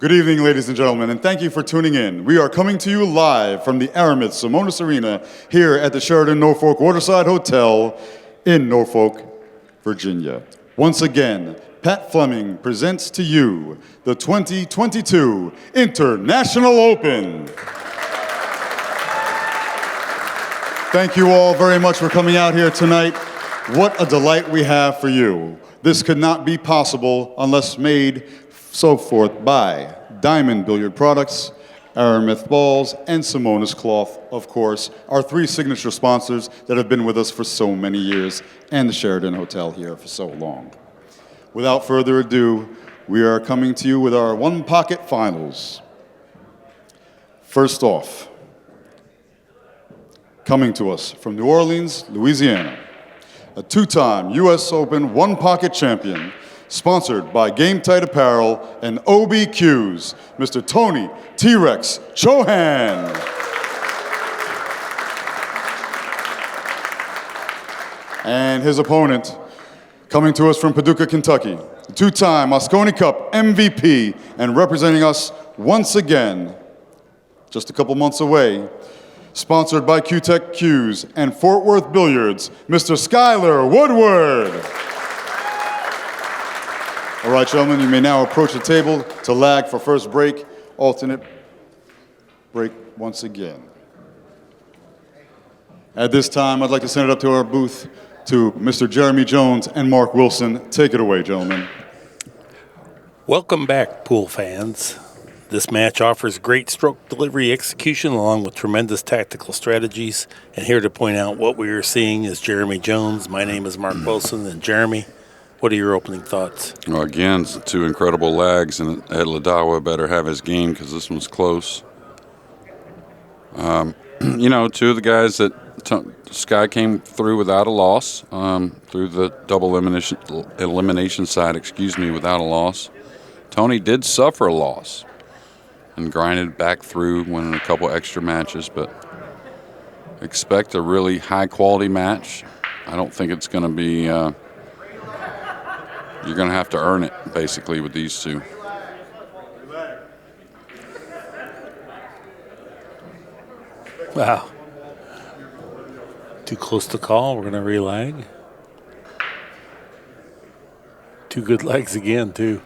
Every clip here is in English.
Good evening, ladies and gentlemen, and thank you for tuning in. We are coming to you live from the Aramis Simonis Arena here at the Sheraton Norfolk Waterside Hotel in Norfolk, Virginia. Once again, Pat Fleming presents to you the 2022 International Open. Thank you all very much for coming out here tonight. What a delight we have for you. This could not be possible unless made so forth by Diamond Billiard Products, Aramith Balls, and Simonis Cloth, of course, our three signature sponsors that have been with us for so many years, and the Sheraton Hotel here for so long. Without further ado, we are coming to you with our One Pocket Finals. First off, coming to us from New Orleans, Louisiana, a two-time U.S. Open One Pocket champion, sponsored by Game Tight Apparel and OBQs, Mr. Tony T-Rex Chohan. And his opponent, coming to us from Paducah, Kentucky, two-time Moscone Cup MVP and representing us once again, just a couple months away, sponsored by Q-Tech Qs and Fort Worth Billiards, Mr. Skyler Woodward. All right, gentlemen, you may now approach the table to lag for first break, alternate break once again. At this time, I'd like to send it up to our booth to Mr. Jeremy Jones and Mark Wilson. Take it away, gentlemen. Welcome back, pool fans. This match offers great stroke delivery execution along with tremendous tactical strategies. And here to point out what we are seeing is Jeremy Jones. My name is Mark Wilson. And Jeremy, what are your opening thoughts? Well, again, two incredible lags, and Ed Ladawa better have his game because this one's close. You know, two of the guys that Sky came through without a loss, through the double elimination side, without a loss. Tony did suffer a loss and grinded back through, winning a couple extra matches, but expect a really high-quality match. I don't think it's going to be you're going to have to earn it, basically, with these two. Wow. Too close to call. We're going to relag. Two good legs again, too.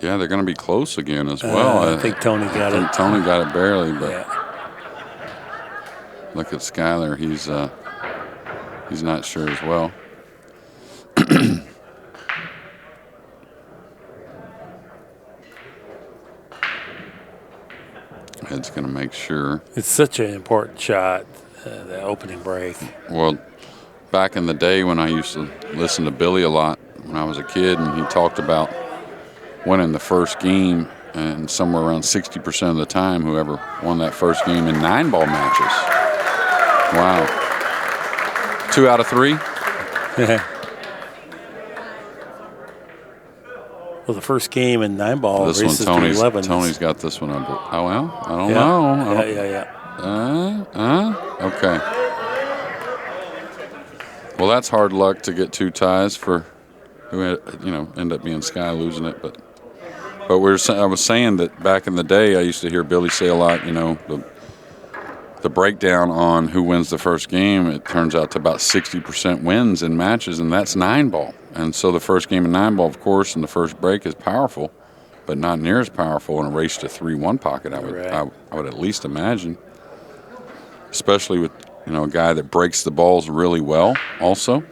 Yeah, they're going to be close again as well. I think Tony got it. Tony got it barely, but yeah. Look at Skyler. He's not sure as well. Ed's going to make sure. It's such an important shot, the opening break. Well, back in the day when I used to listen to Billy a lot when I was a kid, and he talked about winning the first game, and somewhere around 60% of the time, whoever won that first game in 9-ball matches. Wow. 2 out of 3? Well, the first game in 9-ball this races one, to 11. Tony's got this one. Oh, well, I don't know. Yeah. Okay. Well, that's hard luck to get 2 ties for who, end up being Sky losing it. But I was saying that back in the day, I used to hear Billy say a lot, the breakdown on who wins the first game, it turns out to about 60% wins in matches, and that's 9-ball. And so the first game in 9-ball, of course, and the first break is powerful, but not near as powerful in a race to 3-1 pocket, I would at least imagine. Especially with, a guy that breaks the balls really well also.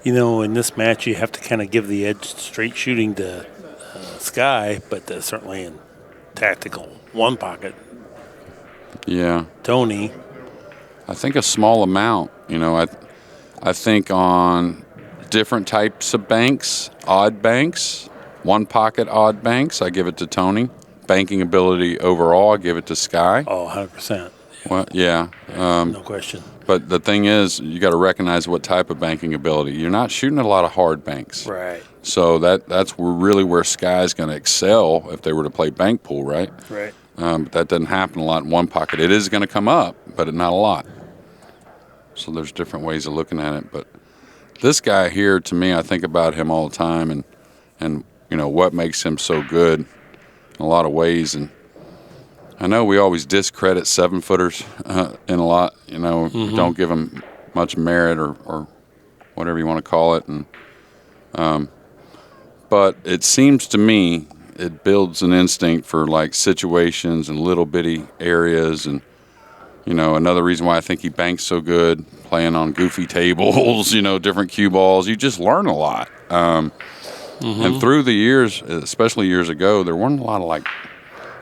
In this match, you have to kind of give the edge straight shooting to Sky, but certainly in tactical one pocket. Yeah. Tony. I think a small amount. I think on different types of banks, odd banks, one pocket odd banks, I give it to Tony. Banking ability overall, I give it to Sky. Oh, 100%. Well, yeah. No question. But the thing is, you got to recognize what type of banking ability. You're not shooting a lot of hard banks. Right. So that's really where Sky's going to excel if they were to play bank pool, right? Right. But that doesn't happen a lot in one pocket. It is going to come up, but not a lot. So there's different ways of looking at it. But this guy here, to me, I think about him all the time, and what makes him so good in a lot of ways. And I know we always discredit 7-footers in a lot, don't give them much merit or whatever you want to call it. And but it seems to me it builds an instinct for like situations and little bitty areas. And another reason why I think he banks so good, playing on goofy tables, different cue balls. You just learn a lot. And through the years, especially years ago, there weren't a lot of like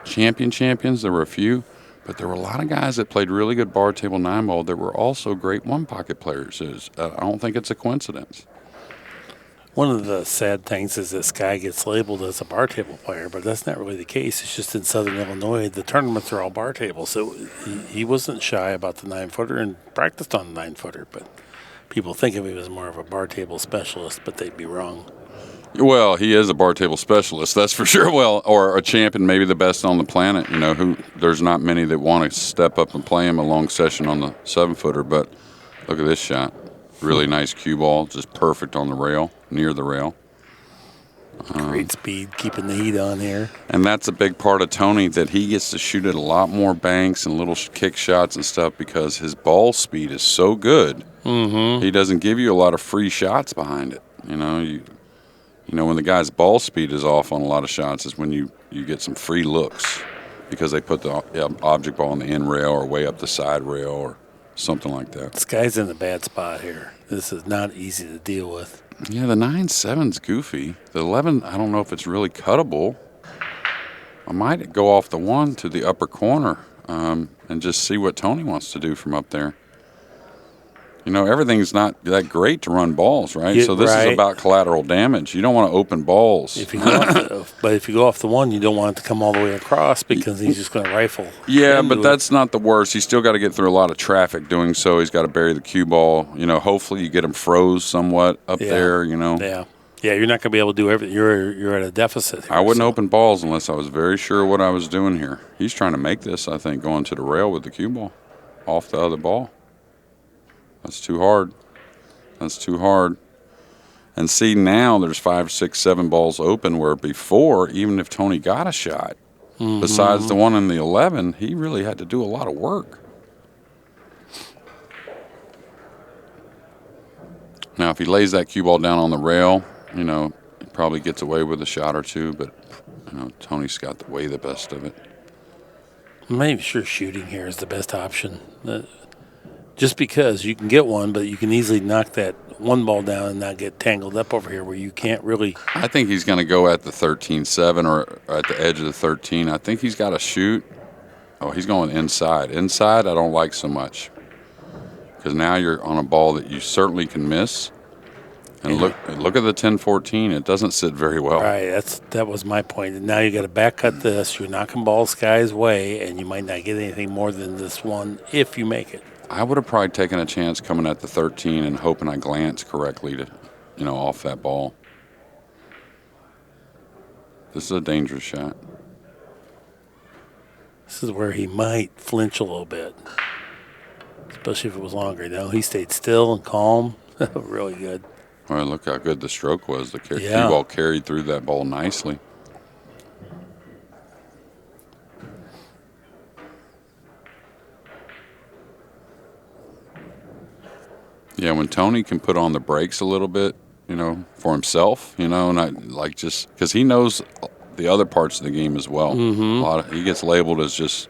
champions. There were a few, but there were a lot of guys that played really good bar table 9-ball that were also great one-pocket players. I don't think it's a coincidence. One of the sad things is this guy gets labeled as a bar table player, but that's not really the case. It's just in Southern Illinois, the tournaments are all bar tables. So he wasn't shy about the 9-footer and practiced on the 9-footer, but people think of him as more of a bar table specialist, but they'd be wrong. Well, he is a bar table specialist, that's for sure. Well, or a champion, maybe the best on the planet. Who there's not many that want to step up and play him a long session on the 7-footer. But look at this shot, really nice cue ball, just perfect on the rail, near the rail. Great speed, keeping the heat on here. And that's a big part of Tony, that he gets to shoot at a lot more banks and little kick shots and stuff because his ball speed is so good. He doesn't give you a lot of free shots behind it. When the guy's ball speed is off on a lot of shots is when you get some free looks because they put the object ball on the end rail or way up the side rail or something like that. This guy's in a bad spot here. This is not easy to deal with. Yeah, the 9-7's goofy. The 11, I don't know if it's really cuttable. I might go off the 1 to the upper corner and just see what Tony wants to do from up there. Everything's not that great to run balls, right? So this is about collateral damage. You don't want to open balls. But if you go off the 1, you don't want it to come all the way across because he's just going to rifle. Yeah, but that's not the worst. He's still got to get through a lot of traffic doing so. He's got to bury the cue ball. Hopefully you get him froze somewhat up there, Yeah. Yeah, you're not going to be able to do everything. You're at a deficit here, I wouldn't open balls unless I was very sure what I was doing here. He's trying to make this, I think, going to the rail with the cue ball off the other ball. That's too hard. And see, now there's 5, 6, 7 balls open where before, even if Tony got a shot, besides the one in the 11, he really had to do a lot of work. Now, if he lays that cue ball down on the rail, he probably gets away with a shot or two, but, Tony's got the best of it. I'm not even sure shooting here is the best option. Just because you can get one, but you can easily knock that 1 ball down and not get tangled up over here where you can't really. I think he's going to go at the 13-7 or at the edge of the 13. I think he's got to shoot. Oh, he's going inside. Inside, I don't like so much because now you're on a ball that you certainly can miss. And look at the 10-14. It doesn't sit very well. Right, that was my point. And now you got to back cut this. You're knocking balls Sky's way, and you might not get anything more than this one if you make it. I would have probably taken a chance coming at the 13 and hoping I glanced correctly to, off that ball. This is a dangerous shot. This is where he might flinch a little bit, especially if it was longer. No, he stayed still and calm. Really good. Well, look how good the stroke was. The cue ball carried through that ball nicely. Yeah, when Tony can put on the brakes a little bit, for himself, and I like just because he knows the other parts of the game as well. He gets labeled as just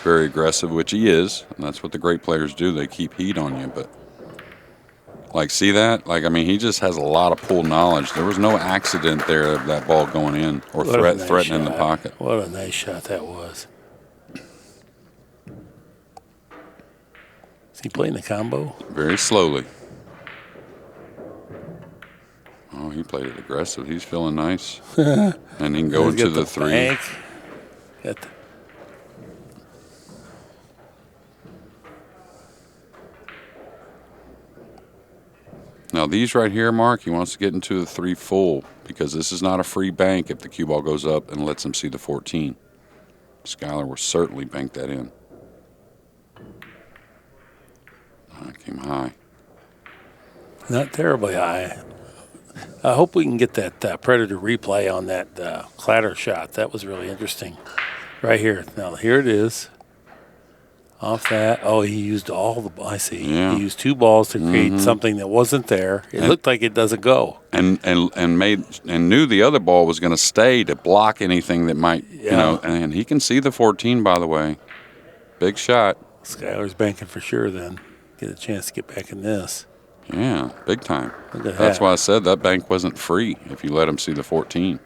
very aggressive, which he is, and that's what the great players do. They keep heat on you, but see that? He just has a lot of pool knowledge. There was no accident there of that ball going in or threatening the pocket. What a nice shot that was. Is he playing the combo? Very slowly. Oh, he played it aggressive. He's feeling nice. And he can go into the 3. Now these right here, Mark, he wants to get into the 3 full because this is not a free bank if the cue ball goes up and lets him see the 14. Skyler will certainly bank that in. That came high. Not terribly high. I hope we can get that Predator replay on that clatter shot. That was really interesting. Right here. Now, here it is. Off that. Oh, he used all the. I see. Yeah. He used 2 balls to create something that wasn't there. It looked like it doesn't go. And knew the other ball was going to stay to block anything that might, And he can see the 14, by the way. Big shot. Skyler's banking for sure. Then get a chance to get back in this. Yeah, big time. Look at That's that. why I said that bank wasn't free if you let him see the 14.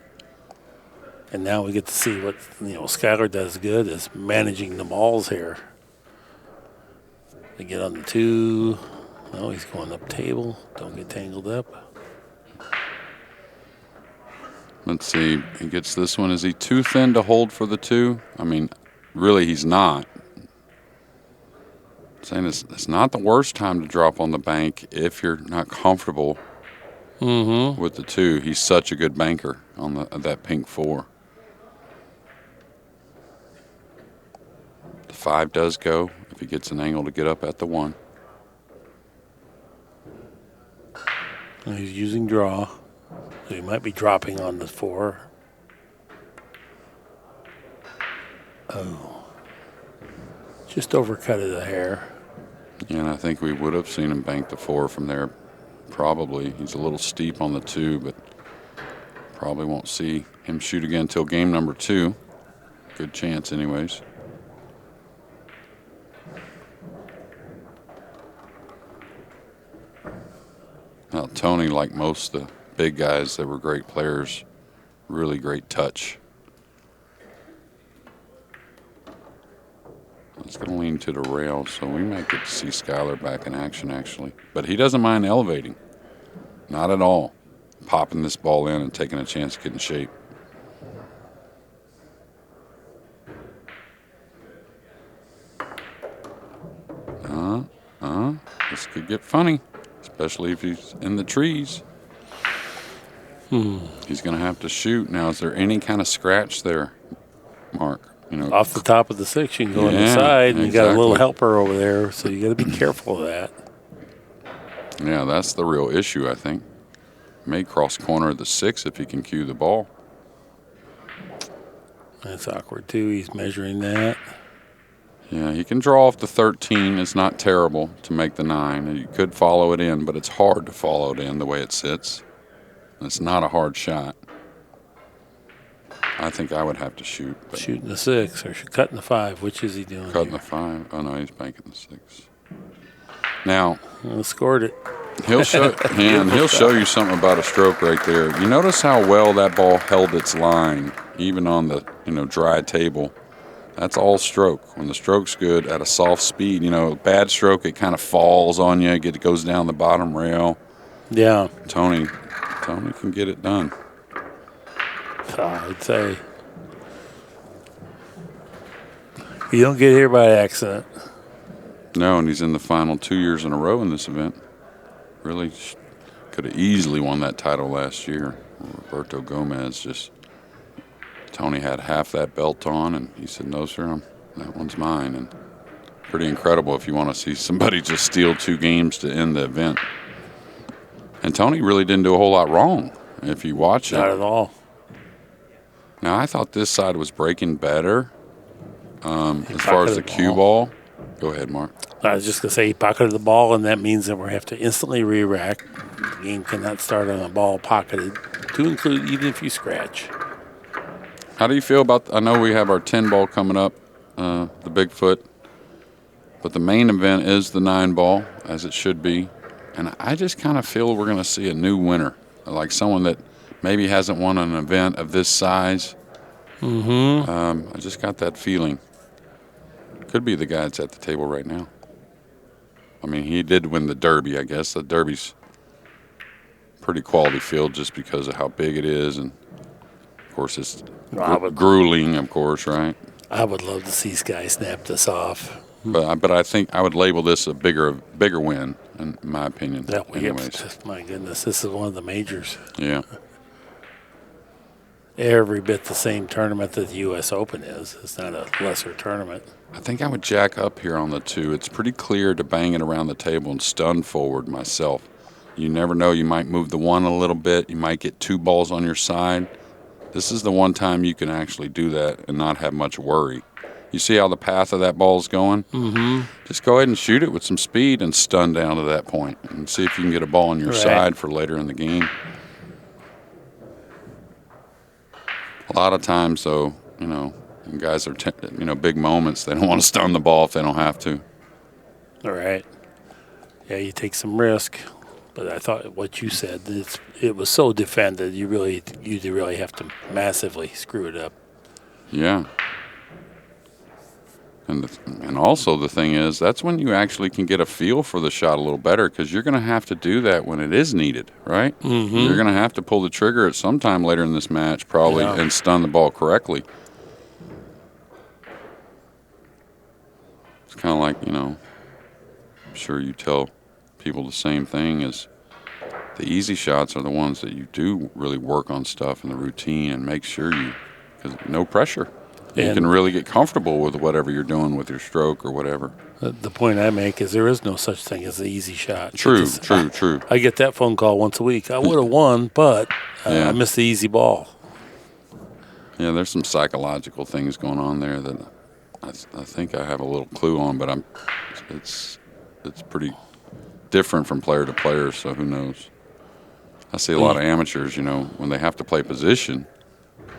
And now we get to see what Skyler does good is managing the balls here. They get on the 2. Oh, he's going up table. Don't get tangled up. Let's see. He gets this one. Is he too thin to hold for the 2? I mean, really, he's not. Saying it's not the worst time to drop on the bank if you're not comfortable with the 2. He's such a good banker on that pink 4. The 5 does go if he gets an angle to get up at the 1. And he's using draw, so he might be dropping on the 4. Oh, just overcut it a hair. Yeah, and I think we would have seen him bank the 4 from there. Probably. He's a little steep on the 2, but probably won't see him shoot again until game number 2. Good chance, anyways. Now, Tony, like most of the big guys that were great players, really great touch. It's going to lean to the rail, so we might get to see Skyler back in action, actually. But he doesn't mind elevating. Not at all. Popping this ball in and taking a chance to get in shape. This could get funny, especially if he's in the trees. He's going to have to shoot. Now, is there any kind of scratch there, Mark? Off the top of the 6, you can go on the side, and you got a little helper over there, so you got to be careful of that. Yeah, that's the real issue, I think. May cross corner of the 6 if he can cue the ball. That's awkward, too. He's measuring that. Yeah, he can draw off the 13. It's not terrible to make the 9. You could follow it in, but it's hard to follow it in the way it sits. It's not a hard shot. I think I would have to shoot. Shooting the 6 or cutting the 5. Which is he doing? Cutting the 5. Oh, no, he's banking the 6. Now, scored it. He'll show you something about a stroke right there. You notice how well that ball held its line, even on the dry table. That's all stroke. When the stroke's good at a soft speed, bad stroke, it kind of falls on you. It goes down the bottom rail. Yeah. Tony can get it done. I'd say you don't get here by accident. No, and he's in the final 2 years in a row in this event. Really could have easily won that title last year. Roberto Gomez Tony had half that belt on, and he said, no, sir, that one's mine. And pretty incredible if you want to see somebody just steal 2 games to end the event. And Tony really didn't do a whole lot wrong if you watch it. Not at all. Now, I thought this side was breaking better as far as the cue ball. Go ahead, Mark. I was just going to say he pocketed the ball, and that means that we have to instantly re-rack. The game cannot start on a ball pocketed, to include even if you scratch. How do you feel about, I know we have our 10 ball coming up, the Bigfoot, but the main event is the 9 ball, as it should be. And I just kind of feel we're going to see a new winner, like someone that maybe hasn't won an event of this size. I just got that feeling. Could be the guy that's at the table right now. I mean, he did win the Derby, I guess. The Derby's pretty quality field just because of how big it is. And, of course, it's grueling, of course, right? I would love to see Sky snap this off. But I think I would label this a bigger win, in my opinion. My goodness, this is one of the majors. Yeah. Every bit the same tournament that the U.S. Open is. It's not a lesser tournament. I think I would jack up here on the 2. It's pretty clear to bang it around the table and stun forward myself. You never know. You might move the one a little bit. You might get 2 balls on your side. This is the one time you can actually do that and not have much worry. You see how the path of that ball is going? Mm-hmm. Just go ahead and shoot it with some speed and stun down to that point and see if you can get a ball on your side for later in the game. A lot of times, though, when guys are, big moments, they don't want to stun the ball if they don't have to. All right. Yeah, you take some risk. But I thought what you said, it was so defended, you really have to massively screw it up. Yeah. And also the thing is, that's when you actually can get a feel for the shot a little better, because you're going to have to do that when it is needed, right? Mm-hmm. You're going to have to pull the trigger at some time later in this match probably and stun the ball correctly. It's kind of like, I'm sure you tell people the same thing, is the easy shots are the ones that you do really work on stuff in the routine and make sure because no pressure. You can really get comfortable with whatever you're doing with your stroke or whatever. The point I make is there is no such thing as the easy shot. True. I get that phone call once a week. I would have won, but I missed the easy ball. Yeah, there's some psychological things going on there that I think I have a little clue on, but it's pretty different from player to player, so who knows. I see a lot of amateurs, when they have to play position,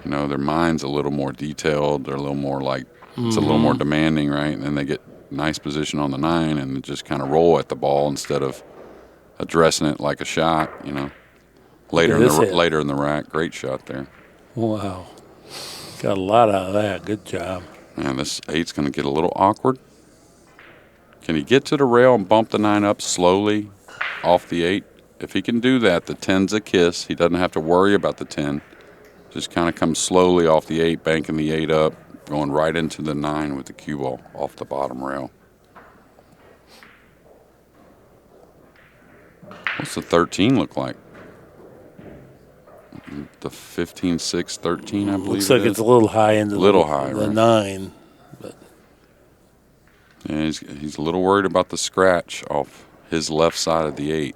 their mind's a little more detailed. They're a little more it's a little more demanding, right? And then they get nice position on the 9 and just kind of roll at the ball instead of addressing it like a shot, later in the rack. Great shot there. Wow. Got a lot out of that. Good job. Man, this 8's going to get a little awkward. Can he get to the rail and bump the 9 up slowly off the 8? If he can do that, the 10's a kiss. He doesn't have to worry about the 10. Just kind of comes slowly off the 8, banking the 8 up, going right into the 9 with the cue ball off the bottom rail. What's the 13 look like? The 15, 6, 13, I believe. Looks like it's a little high into the 9. But. Yeah, he's a little worried about the scratch off his left side of the 8.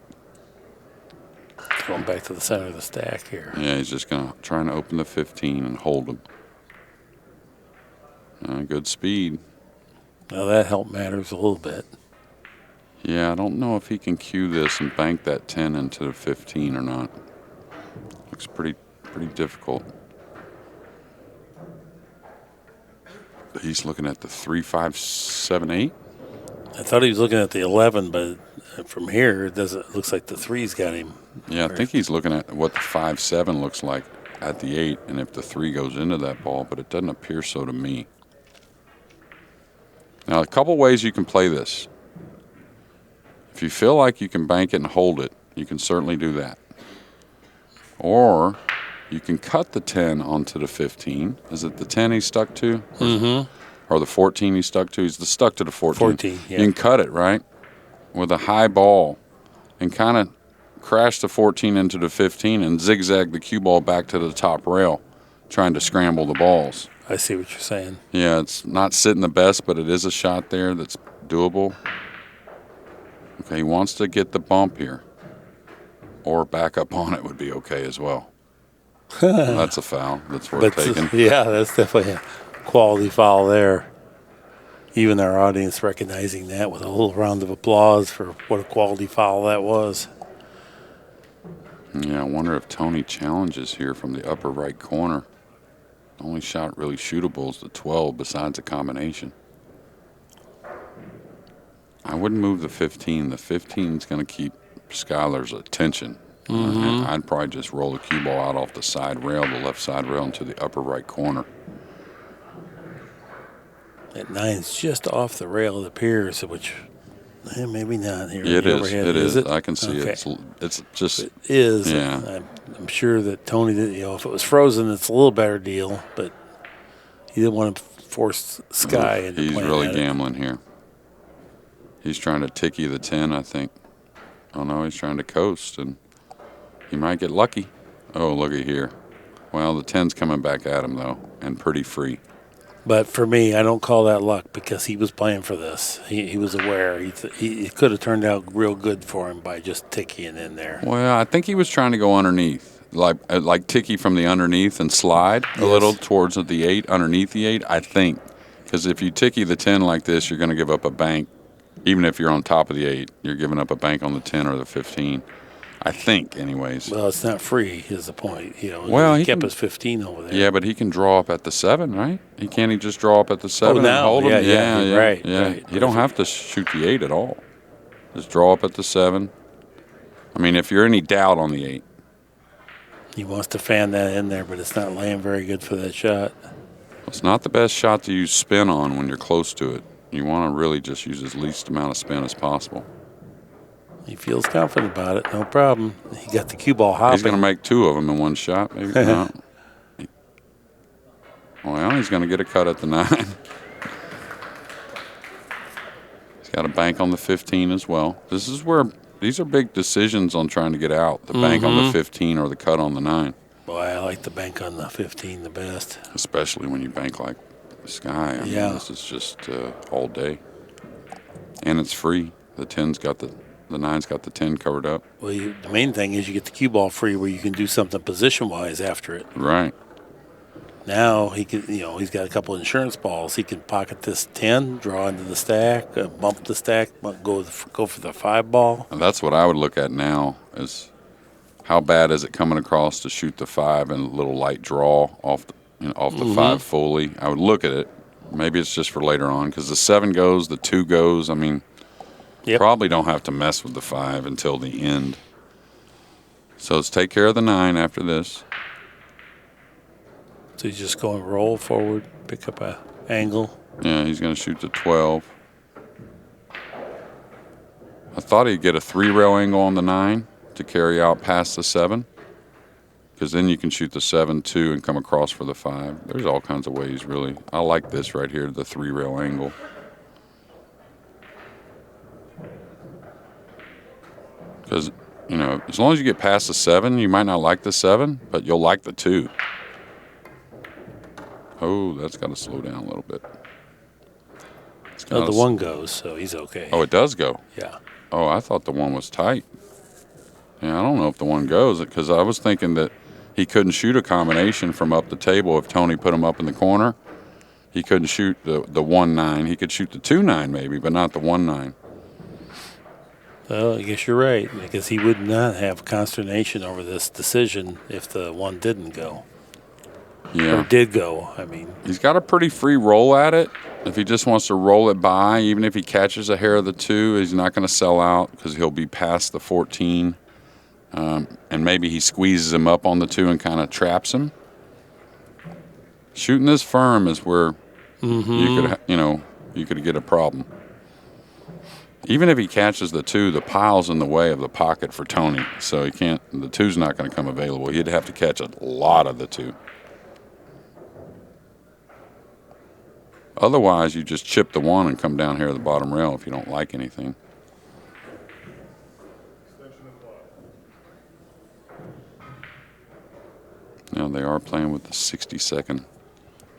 Going back to the center of the stack here. Yeah, he's just trying to open the 15 and hold him. Good speed. Now that help matters a little bit. Yeah, I don't know if he can cue this and bank that 10 into the 15 or not. Looks pretty difficult. He's looking at the 3, 5, 7, 8. I thought he was looking at the 11, but from here it looks like the 3's got him. Yeah, I think he's looking at what the 5, 7 looks like at the 8, and if the 3 goes into that ball, but it doesn't appear so to me. Now, a couple ways you can play this. If you feel like you can bank it and hold it, you can certainly do that. Or you can cut the 10 onto the 15. Is it the 10 he's stuck to? Mm-hmm. Or the 14 he's stuck to? He's stuck to the 14. 14, yeah. You can cut it, right, with a high ball and kind of crash the 14 into the 15 and zigzag the cue ball back to the top rail, trying to scramble the balls. I see what you're saying. Yeah, it's not sitting the best, but it is a shot there that's doable. Okay, he wants to get the bump here. Or back up on it would be okay as well. That's a foul. That's worth taking. Yeah, that's definitely a quality foul there. Even our audience recognizing that with a little round of applause for what a quality foul that was. Yeah, I wonder if Tony challenges here from the upper right corner. The only shot really shootable is the 12 besides a combination. I wouldn't move the 15. The 15 is going to keep Skyler's attention. Mm-hmm. I'd probably just roll the cue ball out off the side rail, the left side rail, into the upper right corner. That 9's just off the rail, it appears, which maybe not here. It is. Overhead. It is. It? I can see okay. it. It's just. It is. Yeah. I'm sure that Tony did. If it was frozen, it's a little better deal, but he didn't want to force Sky into He's playing really gambling here. He's trying to ticky the 10, I think. Oh, no, he's trying to coast, and he might get lucky. Oh, looky here. Well, the 10's coming back at him, though, and pretty free. But for me, I don't call that luck because he was playing for this. He was aware. It could have turned out real good for him by just ticking in there. Well, I think he was trying to go underneath, like ticky from the underneath and slide a little towards the 8, underneath the 8, I think. Because if you ticky the 10 like this, you're going to give up a bank. Even if you're on top of the 8, you're giving up a bank on the 10 or the 15. I think, anyways. Well, it's not free, is the point. Well, he kept his 15 over there. Yeah, but he can draw up at the 7, right? He just draw up at the 7 now, and hold him? Yeah, right. You don't have to shoot the 8 at all. Just draw up at the 7. I mean, if you're any doubt on the 8. He wants to fan that in there, but it's not laying very good for that shot. It's not the best shot to use spin on when you're close to it. You want to really just use as least amount of spin as possible. He feels confident about it, no problem. He got the cue ball hopping. He's going to make 2 of them in one shot, maybe. No. Well, he's going to get a cut at the 9. He's got a bank on the 15 as well. These are big decisions on trying to get out. The bank on the 15 or the cut on the 9. Boy, I like the bank on the 15 the best. Especially when you bank like Sky. I mean, this is just all day. And it's free. The 10's got the 9's got the 10 covered up. Well, the main thing is you get the cue ball free where you can do something position-wise after it. Right. Now he can, he's got a couple insurance balls. He can pocket this 10, draw into the stack, bump the stack, go for the 5 ball. And that's what I would look at now is how bad is it coming across to shoot the 5 and a little light draw off the 5 fully. I would look at it. Maybe it's just for later on because the 7 goes, the 2 goes. I mean, probably don't have to mess with the 5 until the end. So let's take care of the 9 after this. So he's just going to roll forward, pick up a angle. Yeah, he's going to shoot the 12. I thought he'd get a 3-rail angle on the 9 to carry out past the 7. Because then you can shoot the 7, 2, and come across for the 5. There's all kinds of ways, really. I like this right here, the 3-rail angle. Because, as long as you get past the 7, you might not like the 7, but you'll like the 2. Oh, that's got to slow down a little bit. The 1 goes, so he's okay. Oh, it does go? Yeah. Oh, I thought the 1 was tight. Yeah, I don't know if the 1 goes, because I was thinking that he couldn't shoot a combination from up the table if Tony put him up in the corner. He couldn't shoot the 1-9. He could shoot the 2-9 maybe, but not the 1-9. Well, I guess you're right, because he would not have consternation over this decision if the 1 didn't go. Yeah. Or did go, I mean. He's got a pretty free roll at it. If he just wants to roll it by, even if he catches a hair of the 2, he's not going to sell out because he'll be past the 14. And maybe he squeezes him up on the 2 and kind of traps him. Shooting this firm is where you could get a problem. Even if he catches the 2, the pile's in the way of the pocket for Tony, so he can't. The 2's not going to come available. He'd have to catch a lot of the 2. Otherwise, you just chip the 1 and come down here to the bottom rail if you don't like anything. Now they are playing with the 60-second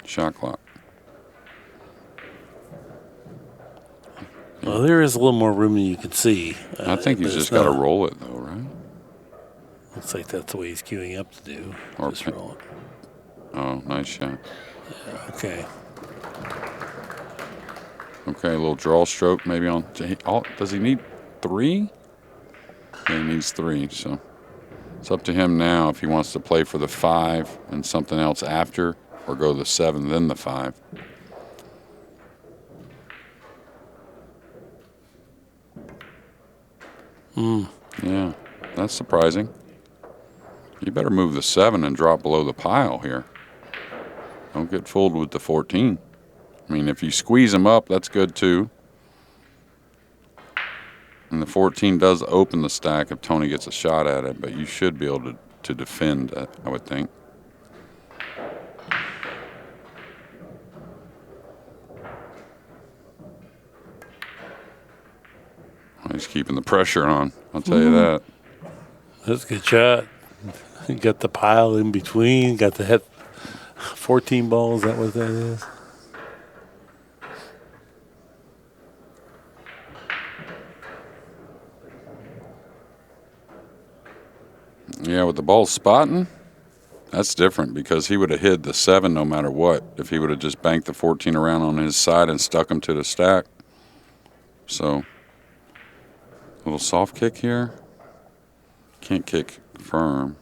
shot clock. Well, there is a little more room than you can see. I think he's just got to roll it, though, right? Looks like that's the way he's queuing up to do. Or just roll it. Oh, nice shot. Yeah, okay. Okay, a little draw stroke maybe on. Does he need 3? Yeah, he needs 3, so it's up to him now if he wants to play for the 5 and something else after, or go the 7 then the 5. Yeah, that's surprising. You better move the 7 and drop below the pile here. Don't get fooled with the 14. I mean, if you squeeze him up, that's good too. And the 14 does open the stack if Tony gets a shot at it, but you should be able to defend, I would think. He's keeping the pressure on, I'll tell you that. That's a good shot. You got the pile in between, got the head 14 balls, is that what that is? Yeah, with the ball spotting, that's different because he would have hid the 7 no matter what if he would have just banked the 14 around on his side and stuck him to the stack. So, a little soft kick here. Can't kick firm.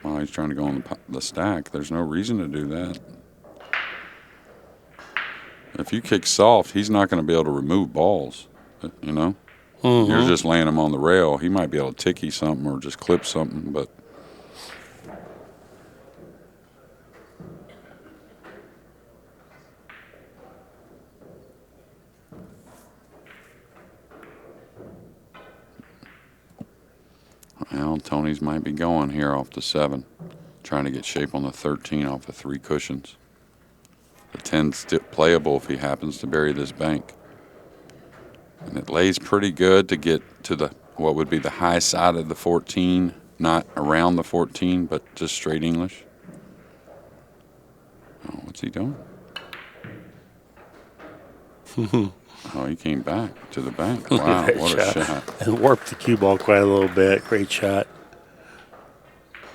While he's trying to go on the stack. There's no reason to do that. If you kick soft, he's not going to be able to remove balls, you know? Mm-hmm. You're just laying him on the rail. He might be able to ticky something or just clip something, but... Well, Tony's might be going here off the 7, trying to get shape on the 13 off the 3 cushions. The 10's still playable if he happens to bury this bank. And it lays pretty good to get to the what would be the high side of the 14, not around the 14, but just straight English. Oh, what's he doing? Oh, he came back to the bank. Wow, what a shot. And warped the cue ball quite a little bit. Great shot.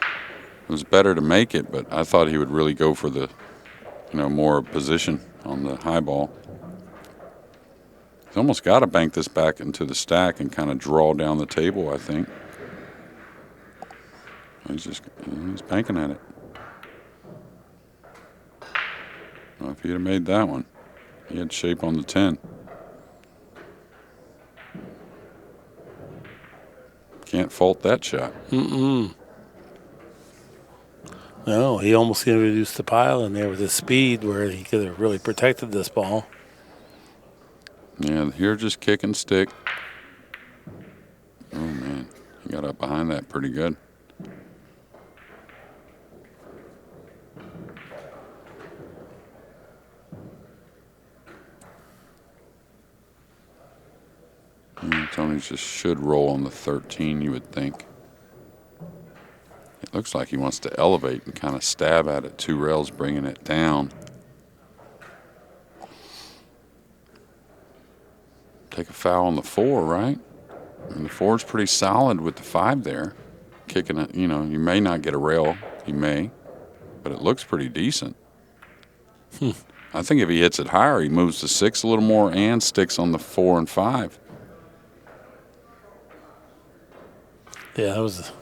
It was better to make it, but I thought he would really go for the, more position on the high ball. He's almost got to bank this back into the stack and kind of draw down the table, I think. He's banking at it. Well, if he'd have made that one, he had shape on the 10. Can't fault that shot. No, he almost introduced the pile in there with his speed where he could have really protected this ball. Yeah, here just kick and stick. Oh, man. He got up behind that pretty good. Tony just should roll on the 13, you would think. It looks like he wants to elevate and kind of stab at it. 2 rails bringing it down. Take a foul on the 4, right? And the 4's pretty solid with the 5 there. Kicking it, you may not get a rail. He may. But it looks pretty decent. I think if he hits it higher, he moves to 6 a little more and sticks on the 4 and 5. Yeah, that was,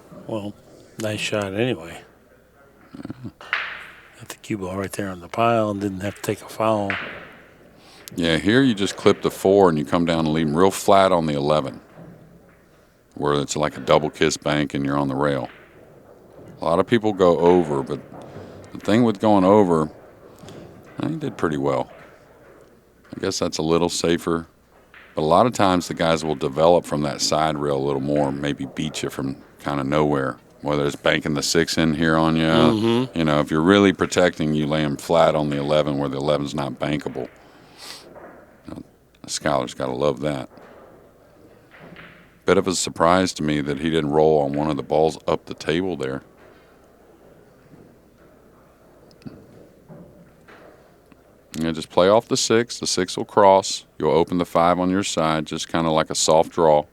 nice shot anyway. Yeah. Got the cue ball right there on the pile and didn't have to take a foul. Yeah, here you just clip the 4 and you come down and leave him real flat on the 11, where it's like a double kiss bank and you're on the rail. A lot of people go over, but the thing with going over, he did pretty well. I guess that's a little safer. But a lot of times the guys will develop from that side rail a little more, maybe beat you from kind of nowhere, whether it's banking the 6 in here on you. Mm-hmm. If you're really protecting, you lay them flat on the 11 where the 11's not bankable. Skyler's got to love that. Bit of a surprise to me that he didn't roll on one of the balls up the table there. Just play off the 6. The 6 will cross. You'll open the 5 on your side, just kind of like a soft draw.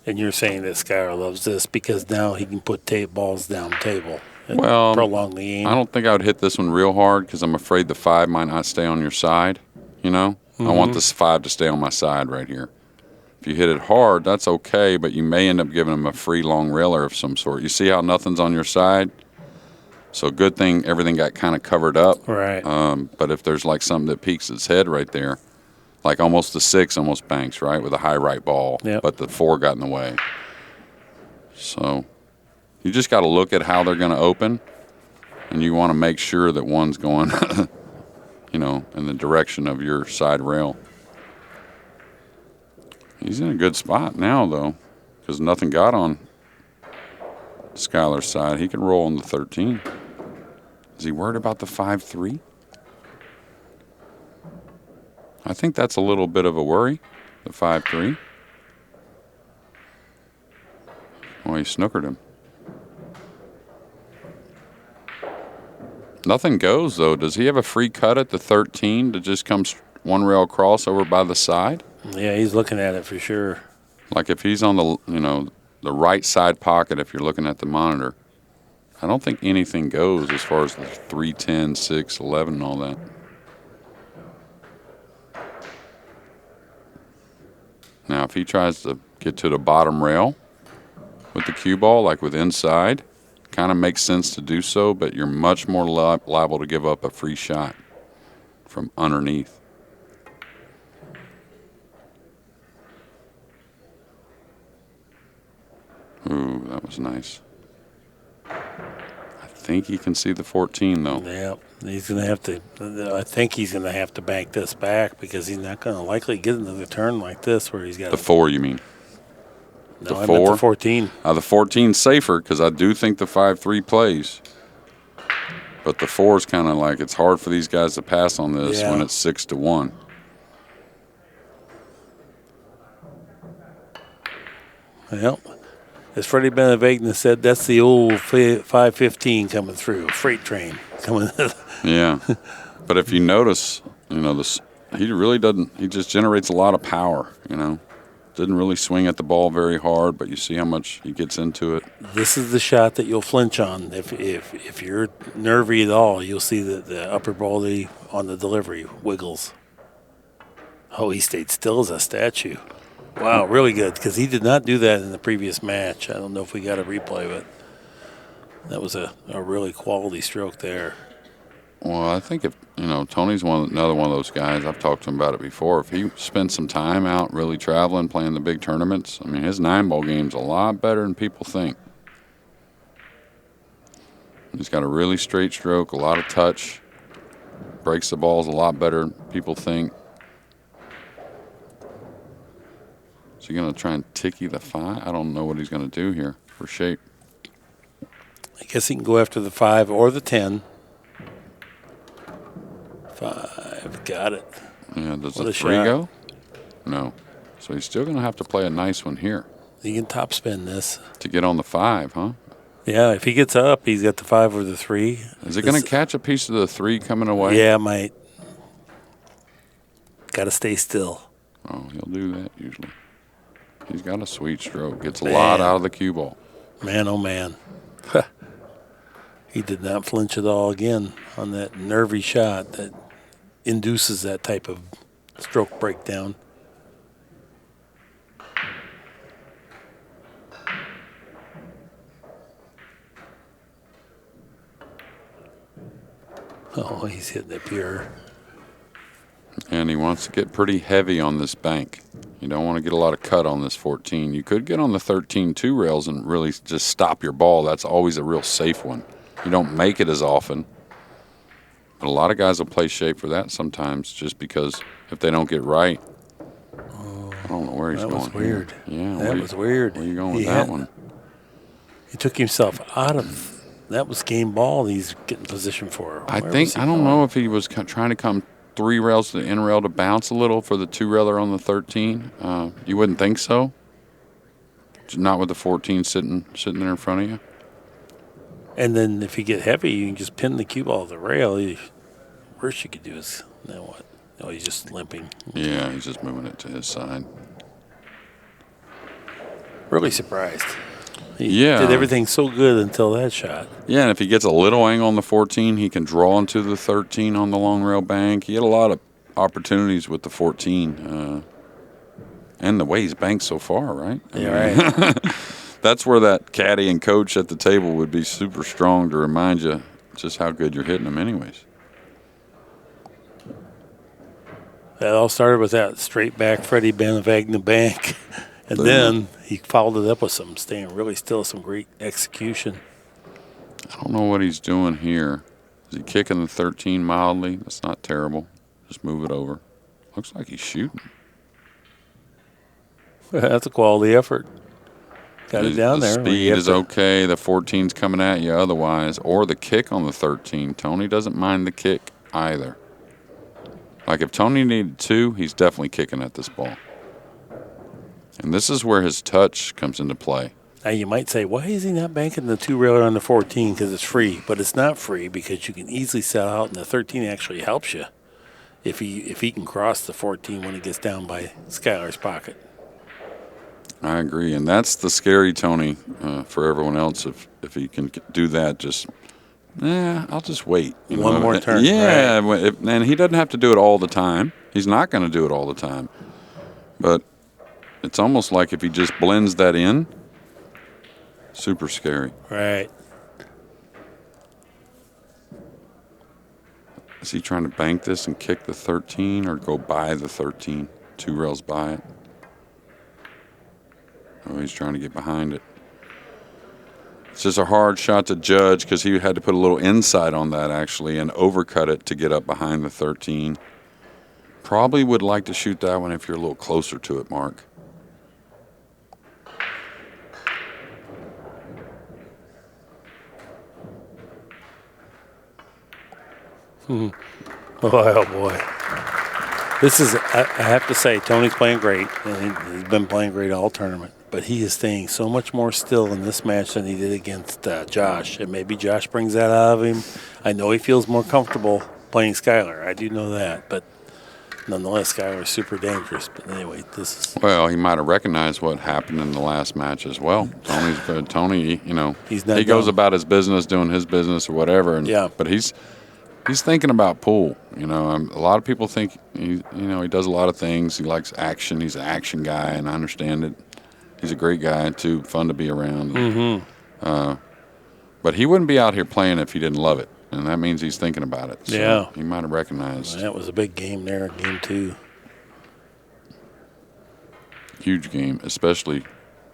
And you're saying that Skyler loves this because now he can put balls down table and Well, prolong the game. I don't think I would hit this one real hard because I'm afraid the 5 might not stay on your side, Mm-hmm. I want this 5 to stay on my side right here. If you hit it hard, that's okay, but you may end up giving him a free long railer of some sort. You see how nothing's on your side? So good thing everything got kind of covered up. Right. But if there's like something that peeks its head right there, like almost the 6 almost banks, right, with a high right ball, but the 4 got in the way. So you just got to look at how they're going to open, and you want to make sure that one's going, in the direction of your side rail. He's in a good spot now, though, because nothing got on Skyler's side. He can roll on the 13. Is he worried about the 5-3? I think that's a little bit of a worry, the 5-3. Oh, he snookered him. Nothing goes, though. Does he have a free cut at the 13 to just come one rail across over by the side? Yeah, he's looking at it for sure. Like if he's on the, the right side pocket, if you're looking at the monitor, I don't think anything goes as far as the 3, 10, 6, 11, and all that. Now, if he tries to get to the bottom rail with the cue ball, like with inside, kind of makes sense to do so, but you're much more liable to give up a free shot from underneath. Ooh, that was nice. I think he can see the 14, though. Yeah, he's going to have to. I think he's going to have to bank this back because he's not going to likely get another turn like this where he's got the 4. You mean? No, I 4. meant the 14. The 14's safer because I do think the 5-3 plays. But the 4 is kind of like it's hard for these guys to pass on this when it's 6-1. Well, as Freddie Benavegna said, that's the old 515 coming through, freight train coming. Yeah, but if you notice, this he really doesn't. He just generates a lot of power. Didn't really swing at the ball very hard, but you see how much he gets into it. This is the shot that you'll flinch on if you're nervy at all. You'll see that the upper body on the delivery wiggles. Oh, he stayed still as a statue. Wow, really good, because he did not do that in the previous match. I don't know if we got a replay, but that was a really quality stroke there. Well, I think if Tony's another one of those guys. I've talked to him about it before. If he spends some time out really traveling, playing the big tournaments, his 9-ball game's a lot better than people think. He's got a really straight stroke, a lot of touch, breaks the balls a lot better than people think. Is he going to try and ticky the 5? I don't know what he's going to do here for shape. I guess he can go after the 5 or the 10. 5, got it. Yeah, does the 3 go? No. So he's still going to have to play a nice one here. He can top spin this. To get on the 5, huh? Yeah, if he gets up, he's got the 5 or the 3. Is it going to catch a piece of the 3 coming away? Yeah, might. Got to stay still. Oh, he'll do that usually. He's got a sweet stroke. Gets a lot out of the cue ball. Man, oh, man. He did not flinch at all again on that nervy shot that induces that type of stroke breakdown. Oh, he's hitting it pure. And he wants to get pretty heavy on this bank. You don't want to get a lot of cut on this 14. You could get on the 13 2 rails and really just stop your ball. That's always a real safe one. You don't make it as often. But a lot of guys will play shape for that sometimes just because if they don't get right. I don't know where he's going. That was weird. Yeah, that was weird. Where are you going with that one? He took himself out of that was game ball he's getting position for. I don't know if he was trying to come 3 rails to the in rail to bounce a little for the 2-railer on the 13. You wouldn't think so. Not with the 14 sitting there in front of you. And then if you get heavy, you can just pin the cue ball to the rail. Worst you could do is now what? Oh, he's just limping. Yeah, he's just moving it to his side. Really surprised. He did everything so good until that shot. Yeah, and if he gets a little angle on the 14, he can draw into the 13 on the long rail bank. He had a lot of opportunities with the 14. And the way he's banked so far, right? Right. That's where that caddy and coach at the table would be super strong to remind you just how good you're hitting them anyways. That all started with that straight back Freddie Benavegna bank. And then he followed it up with some staying really still, some great execution. I don't know what he's doing here. Is he kicking the 13 mildly? That's not terrible. Just move it over. Looks like he's shooting. That's a quality effort. Got it down there. The speed is okay. The 14's coming at you otherwise. Or the kick on the 13. Tony doesn't mind the kick either. Like if Tony needed 2, he's definitely kicking at this ball. And this is where his touch comes into play. Now you might say, why is he not banking the 2-railer on the 14? Because it's free. But it's not free because you can easily sell out, and the 13 actually helps you if he can cross the 14 when he gets down by Skyler's pocket. I agree, and that's the scary Tony for everyone else. If he can do that, just I'll just wait. One more turn. Yeah, right. and he doesn't have to do it all the time. He's not going to do it all the time, but it's almost like if he just blends that in, super scary. Right. Is he trying to bank this and kick the 13 or go by the 13? 2 rails by it. Oh, he's trying to get behind it. It's just a hard shot to judge because he had to put a little inside on that, actually, and overcut it to get up behind the 13. Probably would like to shoot that one if you're a little closer to it, Mark. Oh, boy. This is, I have to say, Tony's playing great, and he's been playing great all tournament. But he is staying so much more still in this match than he did against Josh. And maybe Josh brings that out of him. I know he feels more comfortable playing Skyler. I do know that. But nonetheless, Skyler is super dangerous. But anyway, this is... Well, he might have recognized what happened in the last match as well. Tony's good. Tony, he goes about his business, doing his business or whatever. And, yeah. But he's thinking about pool. A lot of people think he does a lot of things. He likes action. He's an action guy, and I understand it. He's a great guy too, fun to be around. Mm-hmm. But he wouldn't be out here playing if he didn't love it, and that means he's thinking about it. So yeah, he might have recognized. That was a big game there, game 2. Huge game, especially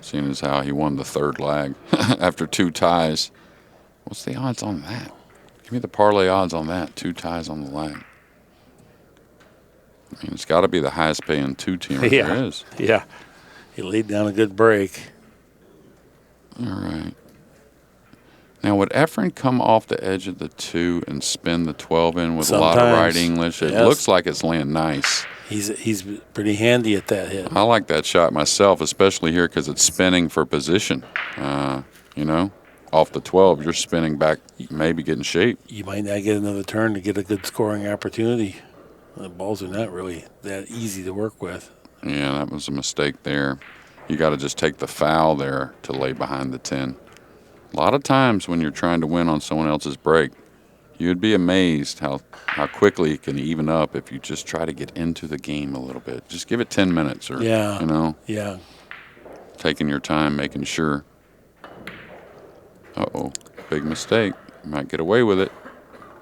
seeing as how he won the 3rd leg after 2 ties. What's the odds on that? Give me the parlay odds on that. 2 ties on the leg. I mean, it's got to be the highest paying 2-teamer there is. Yeah. He laid down a good break. All right. Now, would Efren come off the edge of the 2 and spin the 12 in with a lot of right English? It looks like it's laying nice. He's pretty handy at that hit. I like that shot myself, especially here because it's spinning for position. Off the 12, you're spinning back, maybe getting shape. You might not get another turn to get a good scoring opportunity. The balls are not really that easy to work with. Yeah, that was a mistake there. You got to just take the foul there to lay behind the 10. A lot of times when you're trying to win on someone else's break, you'd be amazed how quickly it can even up if you just try to get into the game a little bit. Just give it 10 minutes or, Yeah. taking your time, making sure. Uh-oh, big mistake. Might get away with it.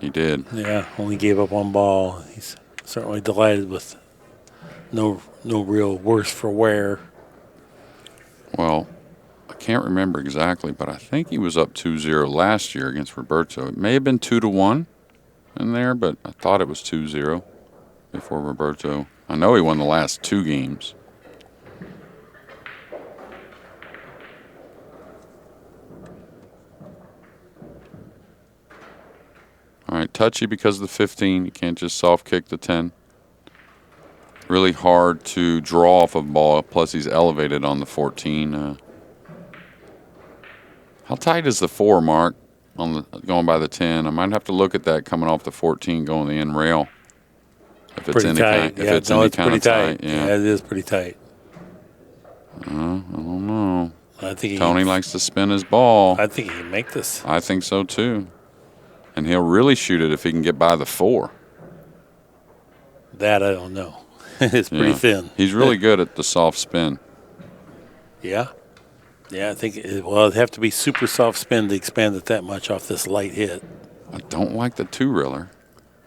He did. Yeah, only gave up 1 ball. He's certainly delighted with no real worse for wear. Well, I can't remember exactly, but I think he was up 2-0 last year against Roberto. It may have been 2-1 in there, but I thought it was 2-0 before Roberto. I know he won the last 2 games. All right, touchy because of the 15. You can't just soft kick the 10. Really hard to draw off a ball, plus he's elevated on the 14. How tight is the 4, Mark, going by the 10? I might have to look at that coming off the 14 going the end rail. If it's pretty any tight. Kind, if it's any kind pretty of tight. Yeah, it is pretty tight. I don't know. I think Tony likes to spin his ball. I think he can make this. I think so too. And he'll really shoot it if he can get by the 4. That I don't know. It's pretty thin. He's really good at the soft spin. Yeah. Yeah, I think it'd have to be super soft spin to expand it that much off this light hit. I don't like the 2-reeler.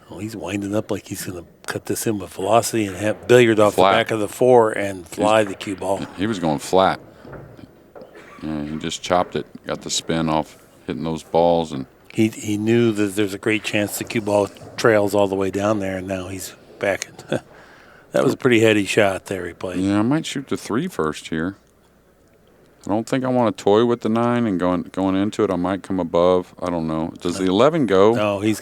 Well, he's winding up like he's going to cut this in with velocity and have billiard off the back of the 4 and fly the cue ball. He was going flat. Yeah, he just chopped it, got the spin off hitting those balls. And he knew that there's a great chance the cue ball trails all the way down there, and now he's back. That was a pretty heady shot there he played. Yeah, I might shoot the 3 first here. I don't think I want to toy with the 9 and going into it. I might come above. I don't know. Does the 11 go? No, he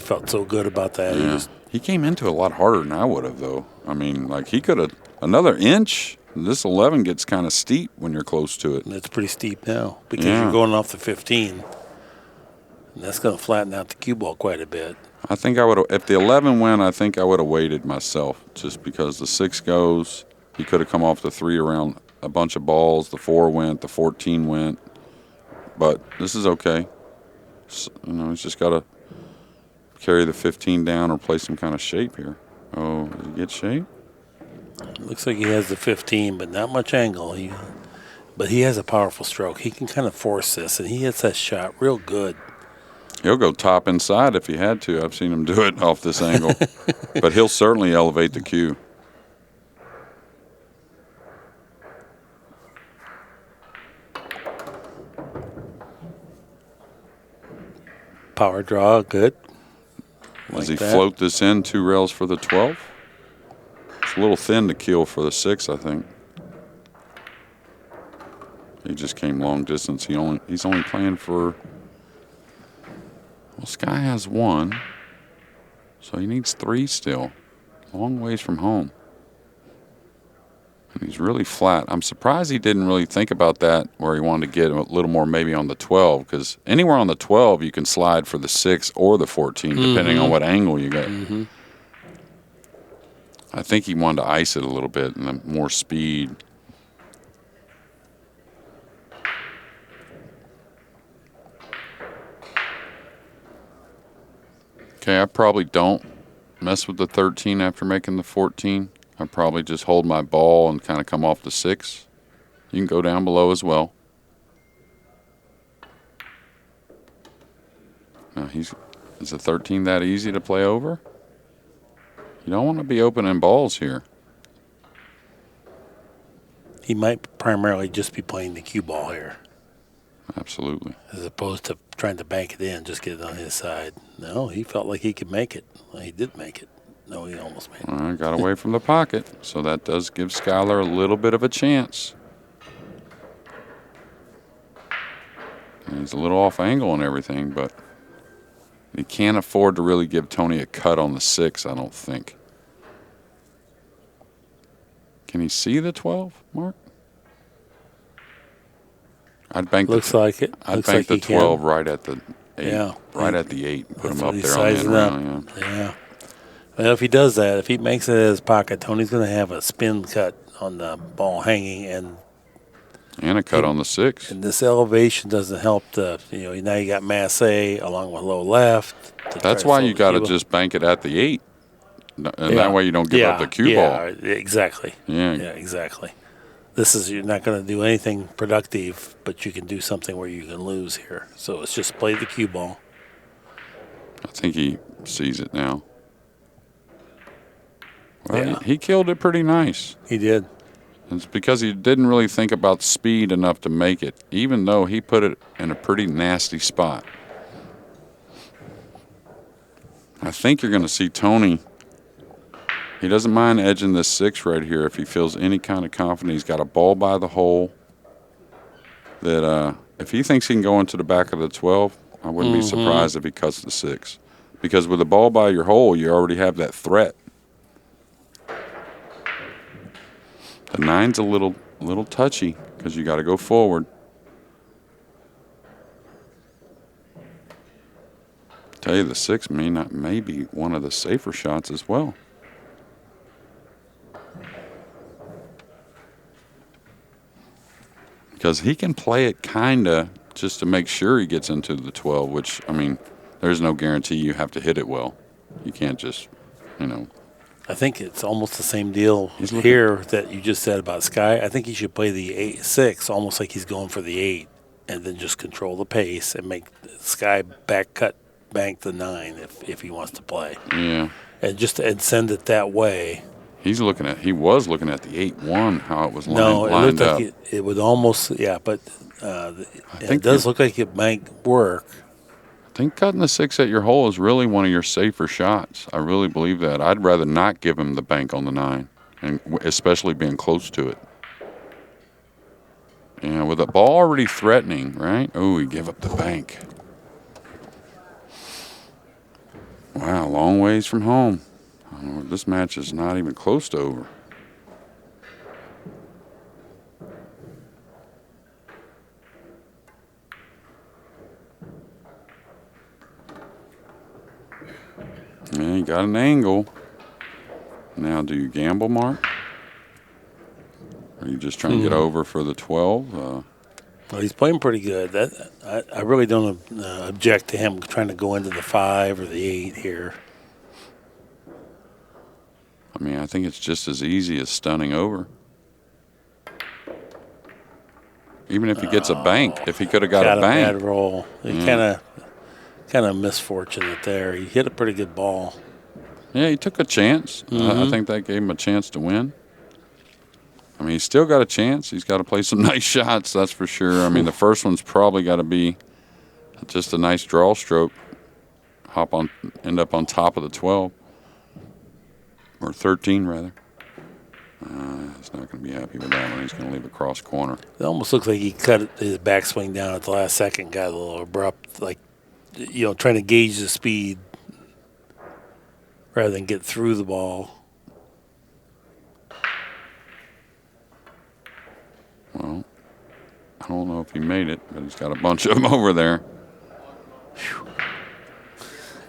felt so good about that. Yeah. He came into it a lot harder than I would have, though. I mean, like he could have another inch. This 11 gets kind of steep when you're close to it. It's pretty steep now because you're going off the 15. And that's going to flatten out the cue ball quite a bit. I think I would have, if the 11 went, I think I would have waited myself just because the 6 goes. He could have come off the 3 around a bunch of balls. The 4 went, the 14 went. But this is okay. So, he's just got to carry the 15 down or play some kind of shape here. Oh, did he get shape? Looks like he has the 15, but not much angle. But he has a powerful stroke. He can kind of force this, and he hits that shot real good. He'll go top inside if he had to. I've seen him do it off this angle. But he'll certainly elevate the cue. Power draw, good. Does he float this in 2 rails for the 12? It's a little thin to kill for the 6, I think. He just came long distance. He's only playing for. Well, Sky has 1, so he needs 3 still. Long ways from home. And he's really flat. I'm surprised he didn't really think about that where he wanted to get a little more maybe on the 12, because anywhere on the 12 you can slide for the 6 or the 14, depending on what angle you get. I think he wanted to ice it a little bit and more speed. Okay, I probably don't mess with the 13 after making the 14. I probably just hold my ball and kind of come off the 6. You can go down below as well. Now is the 13 that easy to play over? You don't want to be opening balls here. He might primarily just be playing the cue ball here. Absolutely. As opposed to trying to bank it in, just get it on his side. No, he felt like he could make it. Well, he did make it. No, he almost made it. All right, got away from the pocket, so that does give Skyler a little bit of a chance. And he's a little off angle and everything, but he can't afford to really give Tony a cut on the 6, I don't think. Can he see the 12, Mark? I'd bank Looks like it. I'd Looks bank like the he 12 can. right at the 8. Yeah. Right at the 8. Put That's him what up he's there on the end sizing round. up. Yeah. Well, if he does that, if he makes it in his pocket, Tony's going to have a spin cut on the ball hanging, and a cut on the 6. And this elevation doesn't help now you got mass A along with low left. That's why you got to just bank it at the 8. And that way you don't give up the cue ball. Exactly. Yeah, exactly. You're not going to do anything productive, but you can do something where you can lose here. So it's just play the cue ball. I think he sees it now. Well, he killed it pretty nice. He did. It's because he didn't really think about speed enough to make it, even though he put it in a pretty nasty spot. I think you're going to see Tony. He doesn't mind edging this 6 right here if he feels any kind of confidence. He's got a ball by the hole that if he thinks he can go into the back of the 12, I wouldn't be surprised if he cuts the 6. Because with the ball by your hole, you already have that threat. The 9's a little touchy because you got to go forward. Tell you the 6 may be one of the safer shots as well. Because he can play it kinda just to make sure he gets into the 12, which there's no guarantee you have to hit it well. You can't just, I think it's almost the same deal here that you just said about Sky. I think he should play the 6 almost like he's going for the 8, and then just control the pace and make Sky bank the 9 if he wants to play. Yeah. And send it that way. He was looking at the 8-1, how it was lined up. No, it looked like it would almost, but it does look like it might work. I think cutting the 6 at your hole is really one of your safer shots. I really believe that. I'd rather not give him the bank on the 9, and especially being close to it. With the ball already threatening, right? Oh, he gave up the bank. Wow, long ways from home. This match is not even close to over. Yeah, you got an angle. Now, do you gamble, Mark? Are you just trying to get over for the 12? Well, he's playing pretty good. I really don't object to him trying to go into the 5 or the 8 here. I mean, I think it's just as easy as stunning over. Even if he gets a bank, if he could have got a bank. Bad roll. He kind of misfortunate there. He hit a pretty good ball. Yeah, he took a chance. I think that gave him a chance to win. I mean, he's still got a chance. He's got to play some nice shots, that's for sure. I mean, the first one's probably got to be just a nice draw stroke. End up on top of the 12. Or 13, rather. He's not going to be happy with that one. He's going to leave a cross corner. It almost looks like he cut his backswing down at the last second, got a little abrupt, like, trying to gauge the speed rather than get through the ball. Well, I don't know if he made it, but he's got a bunch of them over there. Whew.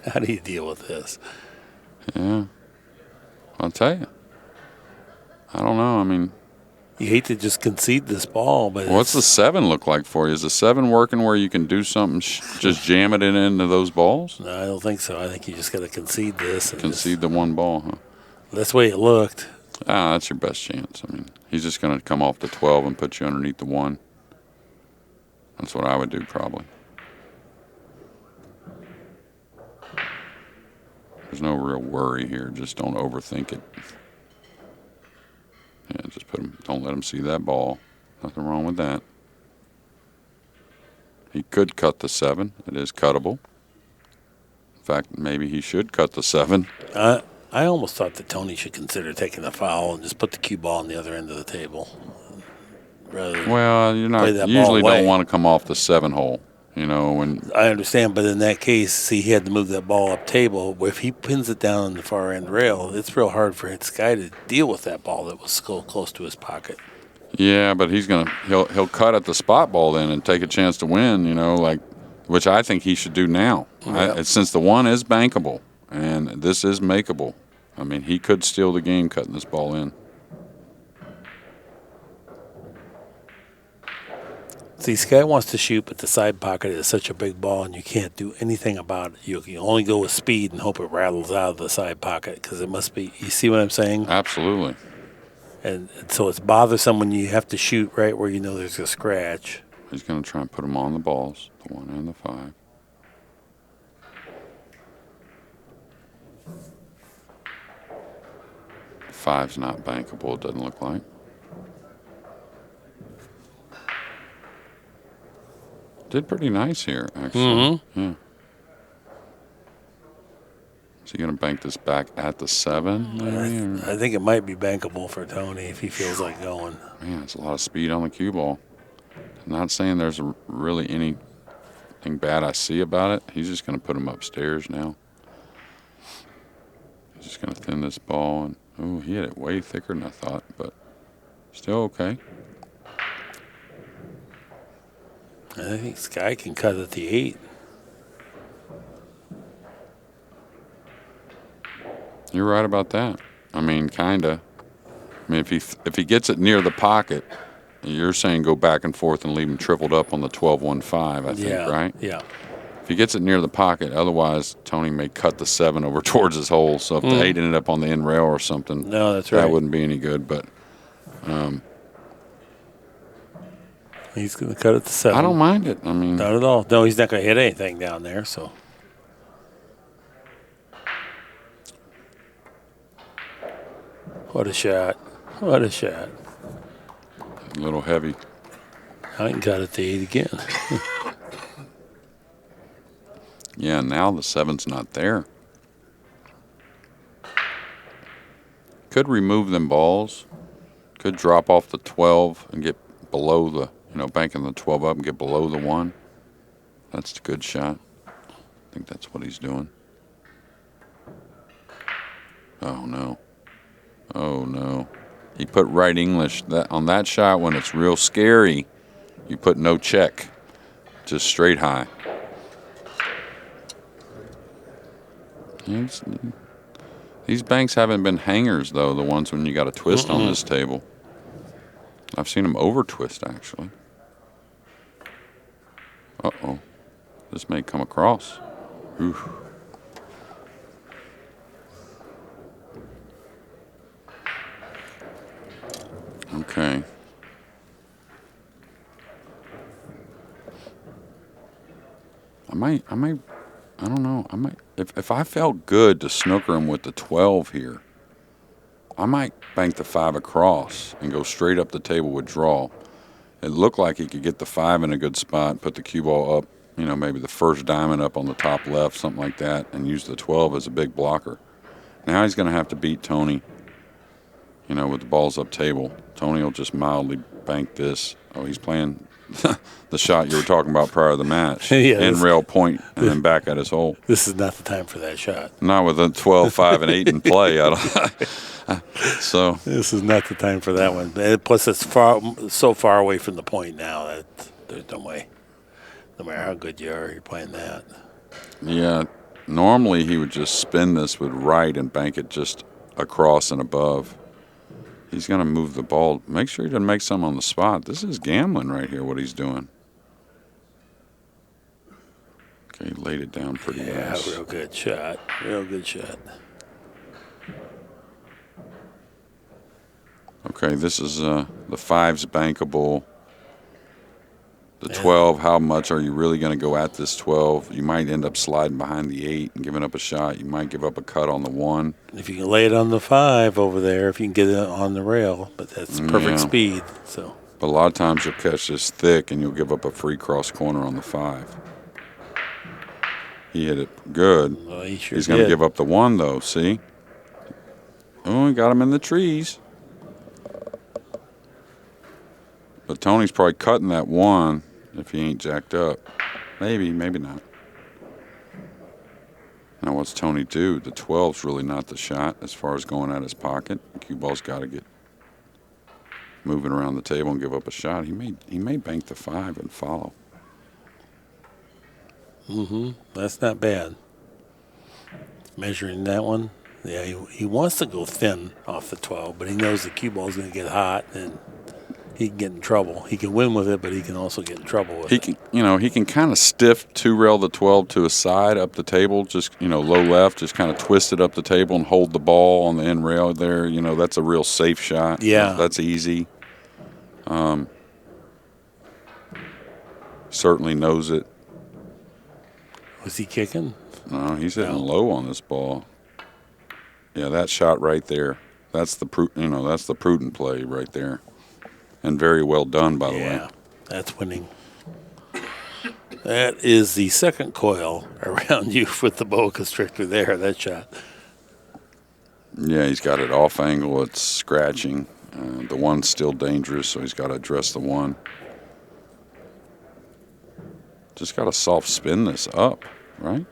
How do you deal with this? Yeah. I'll tell you. I don't know. I mean, you hate to just concede this ball, but what's the 7 look like for you? Is the 7 working where you can do something, just jam it into those balls? No, I don't think so. I think you just got to concede this. And concede the one ball, huh? That's the way it looked. That's your best chance. I mean, he's just going to come off the 12 and put you underneath the 1. That's what I would do probably. There's no real worry here. Just don't overthink it. Yeah, just don't let him see that ball. Nothing wrong with that. He could cut the 7. It is cuttable. In fact, maybe he should cut the 7. I almost thought that Tony should consider taking the foul and just put the cue ball on the other end of the table. Well, you usually don't want to come off the 7 hole. When I understand, but in that case, he had to move that ball up table. If he pins it down on the far end rail, it's real hard for this guy to deal with that ball that was so close to his pocket. Yeah, but he'll cut at the spot ball then and take a chance to win. Which I think he should do now. Yeah. Since the 1 is bankable and this is makeable. I mean, he could steal the game cutting this ball in. See, Sky wants to shoot, but the side pocket is such a big ball, and you can't do anything about it. You can only go with speed and hope it rattles out of the side pocket because it must be. You see what I'm saying? Absolutely. And so it's bothersome when you have to shoot right where you know there's a scratch. He's going to try and put them on the balls, the 1 and the 5. The 5's not bankable, it doesn't look like. Did pretty nice here, actually. Mm-hmm. Yeah. Is he going to bank this back at the 7? I think it might be bankable for Tony if he feels like going. Man, it's a lot of speed on the cue ball. I'm not saying there's really anything bad I see about it. He's just going to put him upstairs now. He's just going to thin this ball. And he hit it way thicker than I thought, but still okay. I think Sky can cut at the 8. You're right about that. I mean, kinda. I mean, if he gets it near the pocket, you're saying go back and forth and leave him tripled up on the 12-1-5, I think, right? Yeah. If he gets it near the pocket, otherwise Tony may cut the 7 over towards his hole. So if the 8 ended up on the end rail or something, no, that's right. That wouldn't be any good. But he's going to cut it to 7. I don't mind it. I mean, not at all. No, he's not going to hit anything down there. So. What a shot. What a shot. A little heavy. I can cut it to 8 again. Yeah, now the 7's not there. Could remove them balls. Could drop off the 12 and get below the, banking the 12 up and get below the 1. That's a good shot. I think that's what he's doing. Oh, no. Oh, no. He put right English. On that shot, when it's real scary, you put no check. Just straight high. These banks haven't been hangers, though, the ones when you got a twist on this table. I've seen him over twist, actually. Uh-oh. This may come across. Oof. Okay. I don't know. If I felt good to snooker him with the 12 here, I might bank the 5 across and go straight up the table with draw. It looked like he could get the 5 in a good spot, put the cue ball up, maybe the first diamond up on the top left, something like that, and use the 12 as a big blocker. Now he's going to have to beat Tony, with the balls up table. Tony will just mildly bank this. Oh, he's playing the shot you were talking about prior to the match. Yeah, in rail point and then back at his hole. This is not the time for that shot. Not with a 12, 5, and 8 in play. So this is not the time for that one. And plus, it's so far away from the point now that there's no way. No matter how good you are, you're playing that. Yeah, normally he would just spin this with right and bank it just across and above. He's going to move the ball. Make sure he doesn't make some on the spot. This is gambling right here, what he's doing. Okay, he laid it down pretty nice. Yeah, real good shot. Real good shot. Okay, this is the 5's bankable. The 12, how much are you really going to go at this 12? You might end up sliding behind the 8 and giving up a shot. You might give up a cut on the 1. If you can lay it on the 5 over there, if you can get it on the rail, but that's perfect speed. So, but a lot of times you'll catch this thick and you'll give up a free cross corner on the 5. He hit it good. Well, He's going to give up the 1, though, see? Oh, he got him in the trees. But Tony's probably cutting that 1 if he ain't jacked up. Maybe, maybe not. Now what's Tony do? The 12's really not the shot as far as going at his pocket. Cue ball's got to get moving around the table and give up a shot. He may bank the 5 and follow. That's not bad. Measuring that one. Yeah, he wants to go thin off the 12, but he knows the cue ball's going to get hot and he can get in trouble. He can win with it, but he can also get in trouble with it. He can kind of stiff 2-rail the 12 to a side up the table, just, low left, just kind of twist it up the table and hold the ball on the end rail there. That's a real safe shot. Yeah. That's easy. Certainly knows it. Was he kicking? No, he's hitting low on this ball. Yeah, that shot right there. That's the prudent play right there. And very well done, by the way. Yeah, that's winning. That is the second coil around you with the boa constrictor there, that shot. Yeah, he's got it off angle. It's scratching. The 1's still dangerous, so he's got to address the 1. Just got to soft spin this up, right?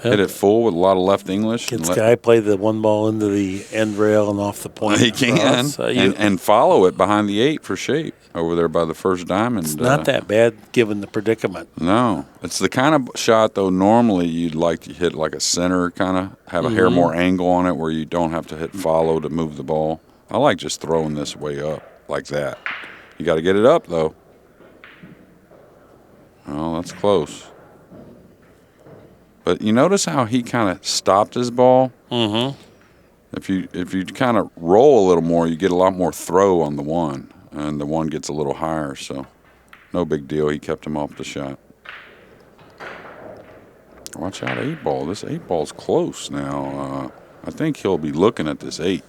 Yep. Hit it full with a lot of left English. Can Sky play the 1 ball into the end rail and off the point? He can, and follow it behind the 8 for shape over there by the first diamond. It's not that bad given the predicament. No. It's the kind of shot, though, normally you'd like to hit like a center, kind of have a hair more angle on it where you don't have to hit follow to move the ball. I like just throwing this way up like that. You got to get it up, though. Oh, that's close. But you notice how he kind of stopped his ball? Mm-hmm. If you kind of roll a little more, you get a lot more throw on the 1, and the 1 gets a little higher, so no big deal. He kept him off the shot. Watch out, 8 ball. This 8 ball's close now. I think he'll be looking at this 8.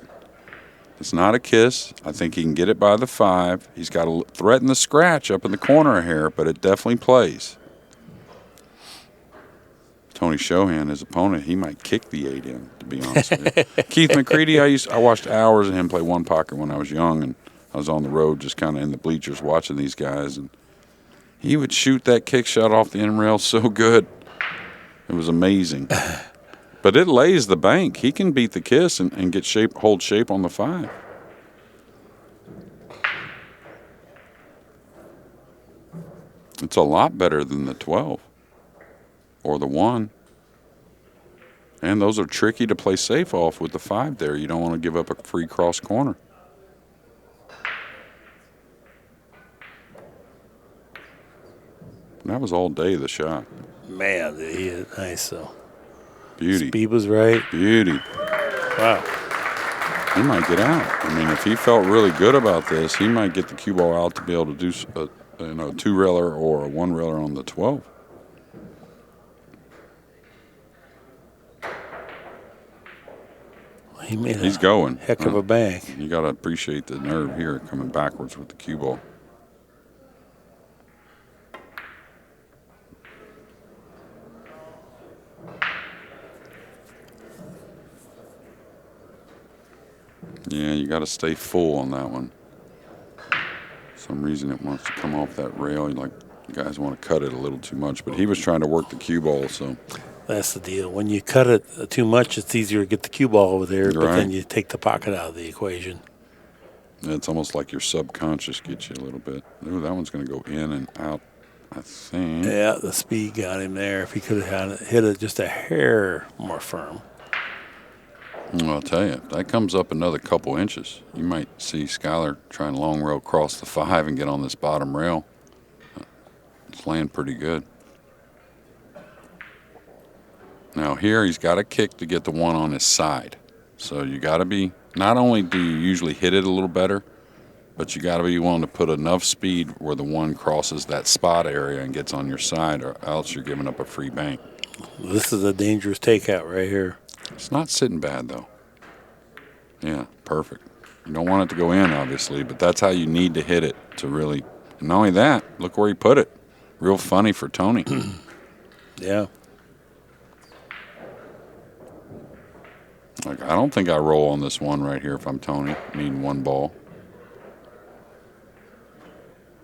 It's not a kiss. I think he can get it by the 5. He's got to threaten the scratch up in the corner here, but it definitely plays. Tony Chohan, his opponent, he might kick the 8 in, to be honest with you. Keith McCready, I watched hours of him play 1 pocket when I was young, and I was on the road just kind of in the bleachers watching these guys, and he would shoot that kick shot off the end rail so good. It was amazing. But it lays the bank. He can beat the kiss and get hold shape on the 5. It's a lot better than the 12 or the 1. And those are tricky to play safe off with the 5 there. You don't want to give up a free cross corner. That was all day, the shot. Man, did he hit nice, though. Beauty. Speed was right. Beauty. Wow. He might get out. I mean, if he felt really good about this, he might get the cue ball out to be able to do a two-railer or a one-railer on the 12. He's going. Heck of a bank. You got to appreciate the nerve here coming backwards with the cue ball. Yeah, you got to stay full on that one. For some reason it wants to come off that rail. You guys want to cut it a little too much, but he was trying to work the cue ball, so. That's the deal. When you cut it too much, it's easier to get the cue ball over there, but then you take the pocket out of the equation. It's almost like your subconscious gets you a little bit. Ooh, that one's going to go in and out, I think. Yeah, the speed got him there. If he could have hit it just a hair more firm. Well, I'll tell you, that comes up another couple inches. You might see Skyler trying long rail across the 5 and get on this bottom rail. It's laying pretty good. Now here he's got a kick to get the one on his side. So you got to be, not only do you usually hit it a little better, but you got to be willing to put enough speed where the one crosses that spot area and gets on your side, or else you're giving up a free bank. This is a dangerous takeout right here. It's not sitting bad, though. Yeah, perfect. You don't want it to go in, obviously, but that's how you need to hit it to really. And not only that, look where he put it. Real funny for Tony. Yeah. I don't think I roll on this one right here if I'm Tony, needing one ball.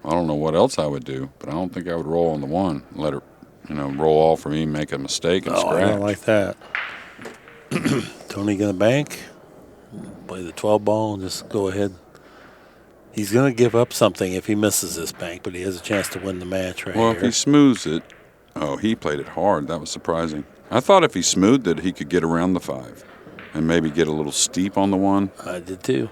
I don't know what else I would do, but I don't think I would roll on the one. Let it, roll off for me, make a mistake, and scratch. I don't like that. Tony gonna bank, play the 12 ball, and just go ahead. He's gonna give up something if he misses this bank, but he has a chance to win the match right here. Well, if he smooths it, he played it hard. That was surprising. I thought if he smoothed it, he could get around the 5 and maybe get a little steep on the one. I did too.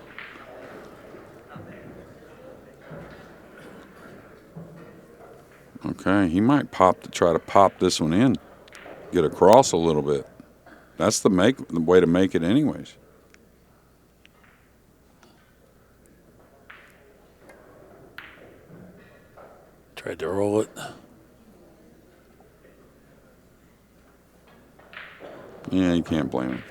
Okay, he might try to pop this one in, get across a little bit. That's the way to make it anyways. Tried to roll it. Yeah, you can't blame him.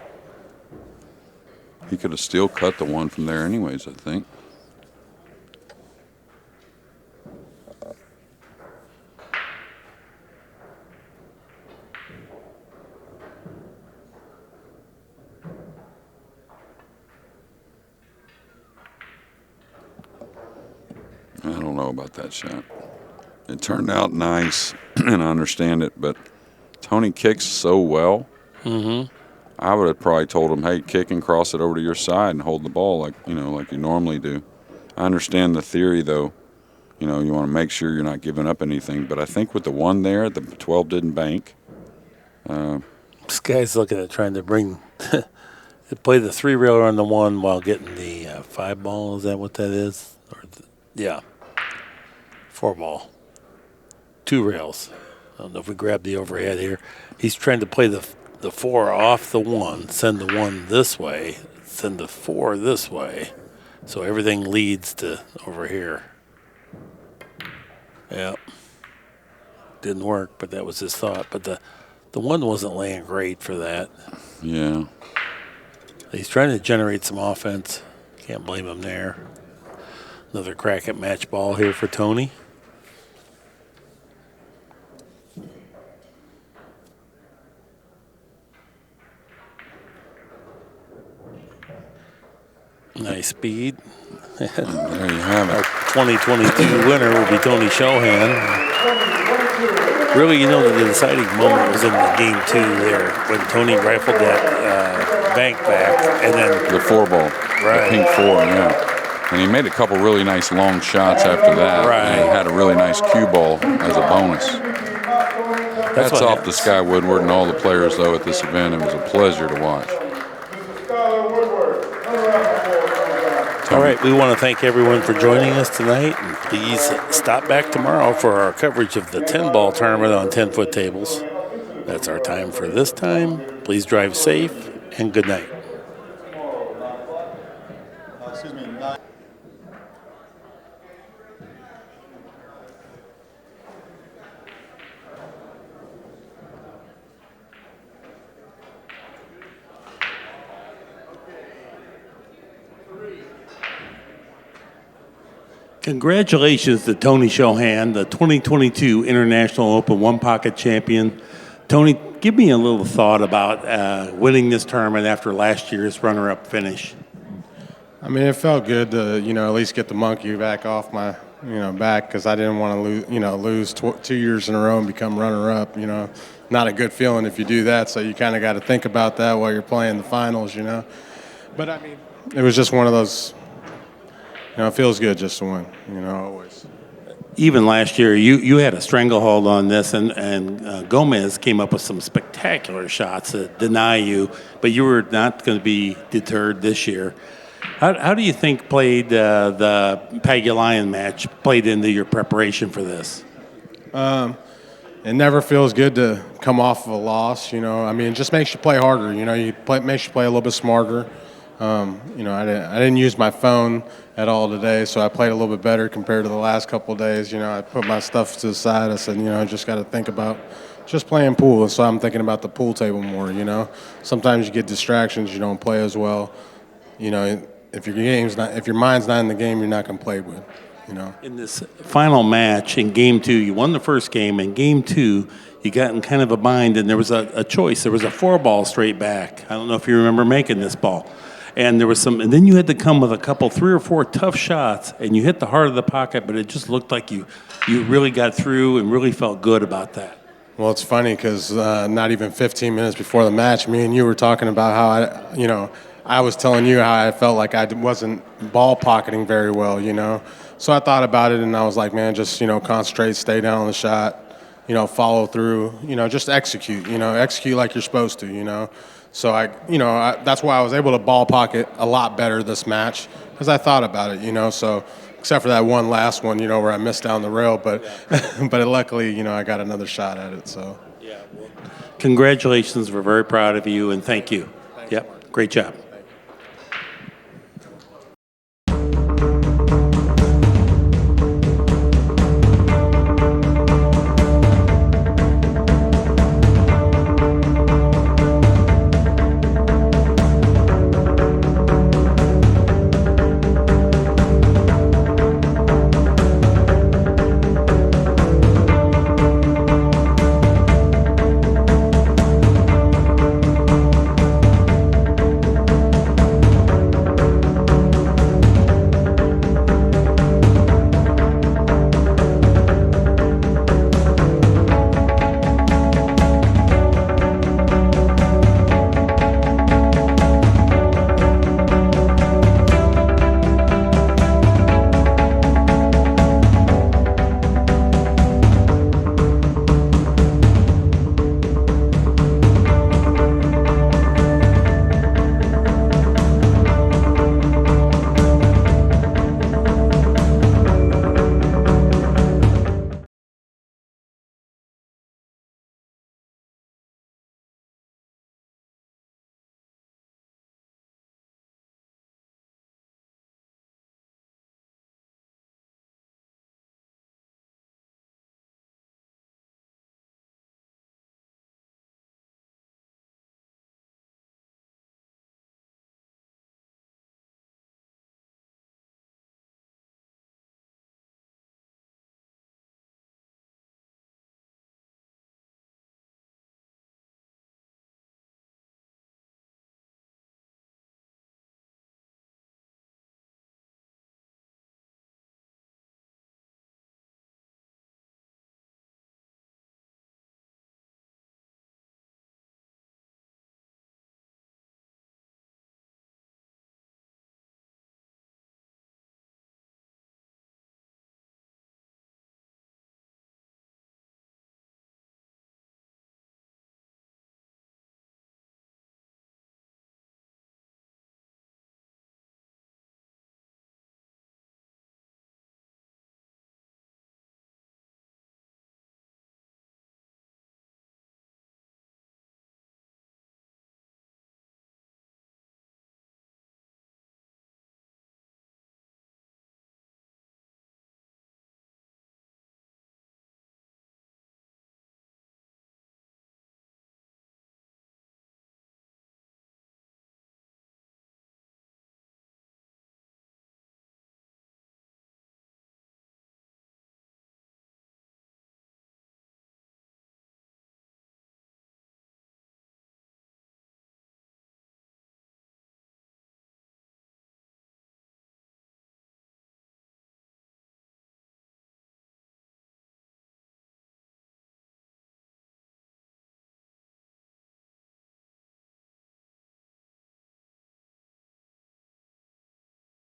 He could have still cut the one from there anyways, I think. I don't know about that shot. It turned out nice, and I understand it, but Tony kicks so well. Mm-hmm. I would have probably told him, hey, kick and cross it over to your side and hold the ball like you normally do. I understand the theory, though. You want to make sure you're not giving up anything. But I think with the one there, the 12 didn't bank. This guy's looking at trying to play the 3-railer on the one while getting the 5 ball. Is that what that is? Yeah. 4 ball. 2 rails. I don't know if we grab the overhead here. He's trying to play the 4 off the 1, send the 1 this way, send the 4 this way. So everything leads to over here. Yeah. Didn't work, but that was his thought. But the 1 wasn't laying great for that. Yeah. He's trying to generate some offense. Can't blame him there. Another crack at match ball here for Tony. Nice speed. There you have it. Our 2022 winner will be Tony Chohan. Really, the deciding moment was in the game 2 there when Tony rifled that bank back and then the 4 ball, right. The pink 4, yeah. And he made a couple really nice long shots after that. Right. And he had a really nice cue ball as a bonus. That's off to Sky Woodward and all the players, though, at this event. It was a pleasure to watch. coming. All right, we want to thank everyone for joining us tonight. And please stop back tomorrow for our coverage of the 10-ball tournament on 10-foot tables. That's our time for this time. Please drive safe and good night. Excuse me. Congratulations to Tony Chohan, the 2022 International Open One Pocket Champion. Tony, give me a little thought about winning this tournament after last year's runner-up finish. I mean, it felt good to, at least get the monkey back off my, back, because I didn't want to lose 2 years in a row and become runner-up. Not a good feeling if you do that. So you kind of got to think about that while you're playing the finals. But I mean, it was just one of those. It feels good just to win. Always. Even last year, you had a stranglehold on this, and Gomez came up with some spectacular shots that deny you, but you were not going to be deterred this year. How do you think the Pagulayan match played into your preparation for this? It never feels good to come off of a loss. It just makes you play harder. Makes you play a little bit smarter. I didn't use my phone at all today, so I played a little bit better compared to the last couple of days. I put my stuff to the side. I said, I just got to think about just playing pool. And so I'm thinking about the pool table more. Sometimes you get distractions. You don't play as well. If your mind's not in the game, you're not going to play with. In this final match, in Game 2, you won the first game. In Game 2, you got in kind of a bind, and there was a choice. There was a 4-ball straight back. I don't know if you remember making this ball. And there was and then you had to come with a couple, 3 or 4 tough shots, and you hit the heart of the pocket, but it just looked like you really got through and really felt good about that. Well, it's funny because not even 15 minutes before the match, me and you were talking about how I was telling you how I felt like I wasn't ball pocketing very well, So I thought about it, and I was like, man, just, concentrate, stay down on the shot, follow through, just execute, execute like you're supposed to, So that's why I was able to ball pocket a lot better this match, because I thought about it, so except for that one last one, where I missed down the rail, but but luckily, I got another shot at it, so. Yeah, well, congratulations. We're very proud of you, and thank you. Yep, great job.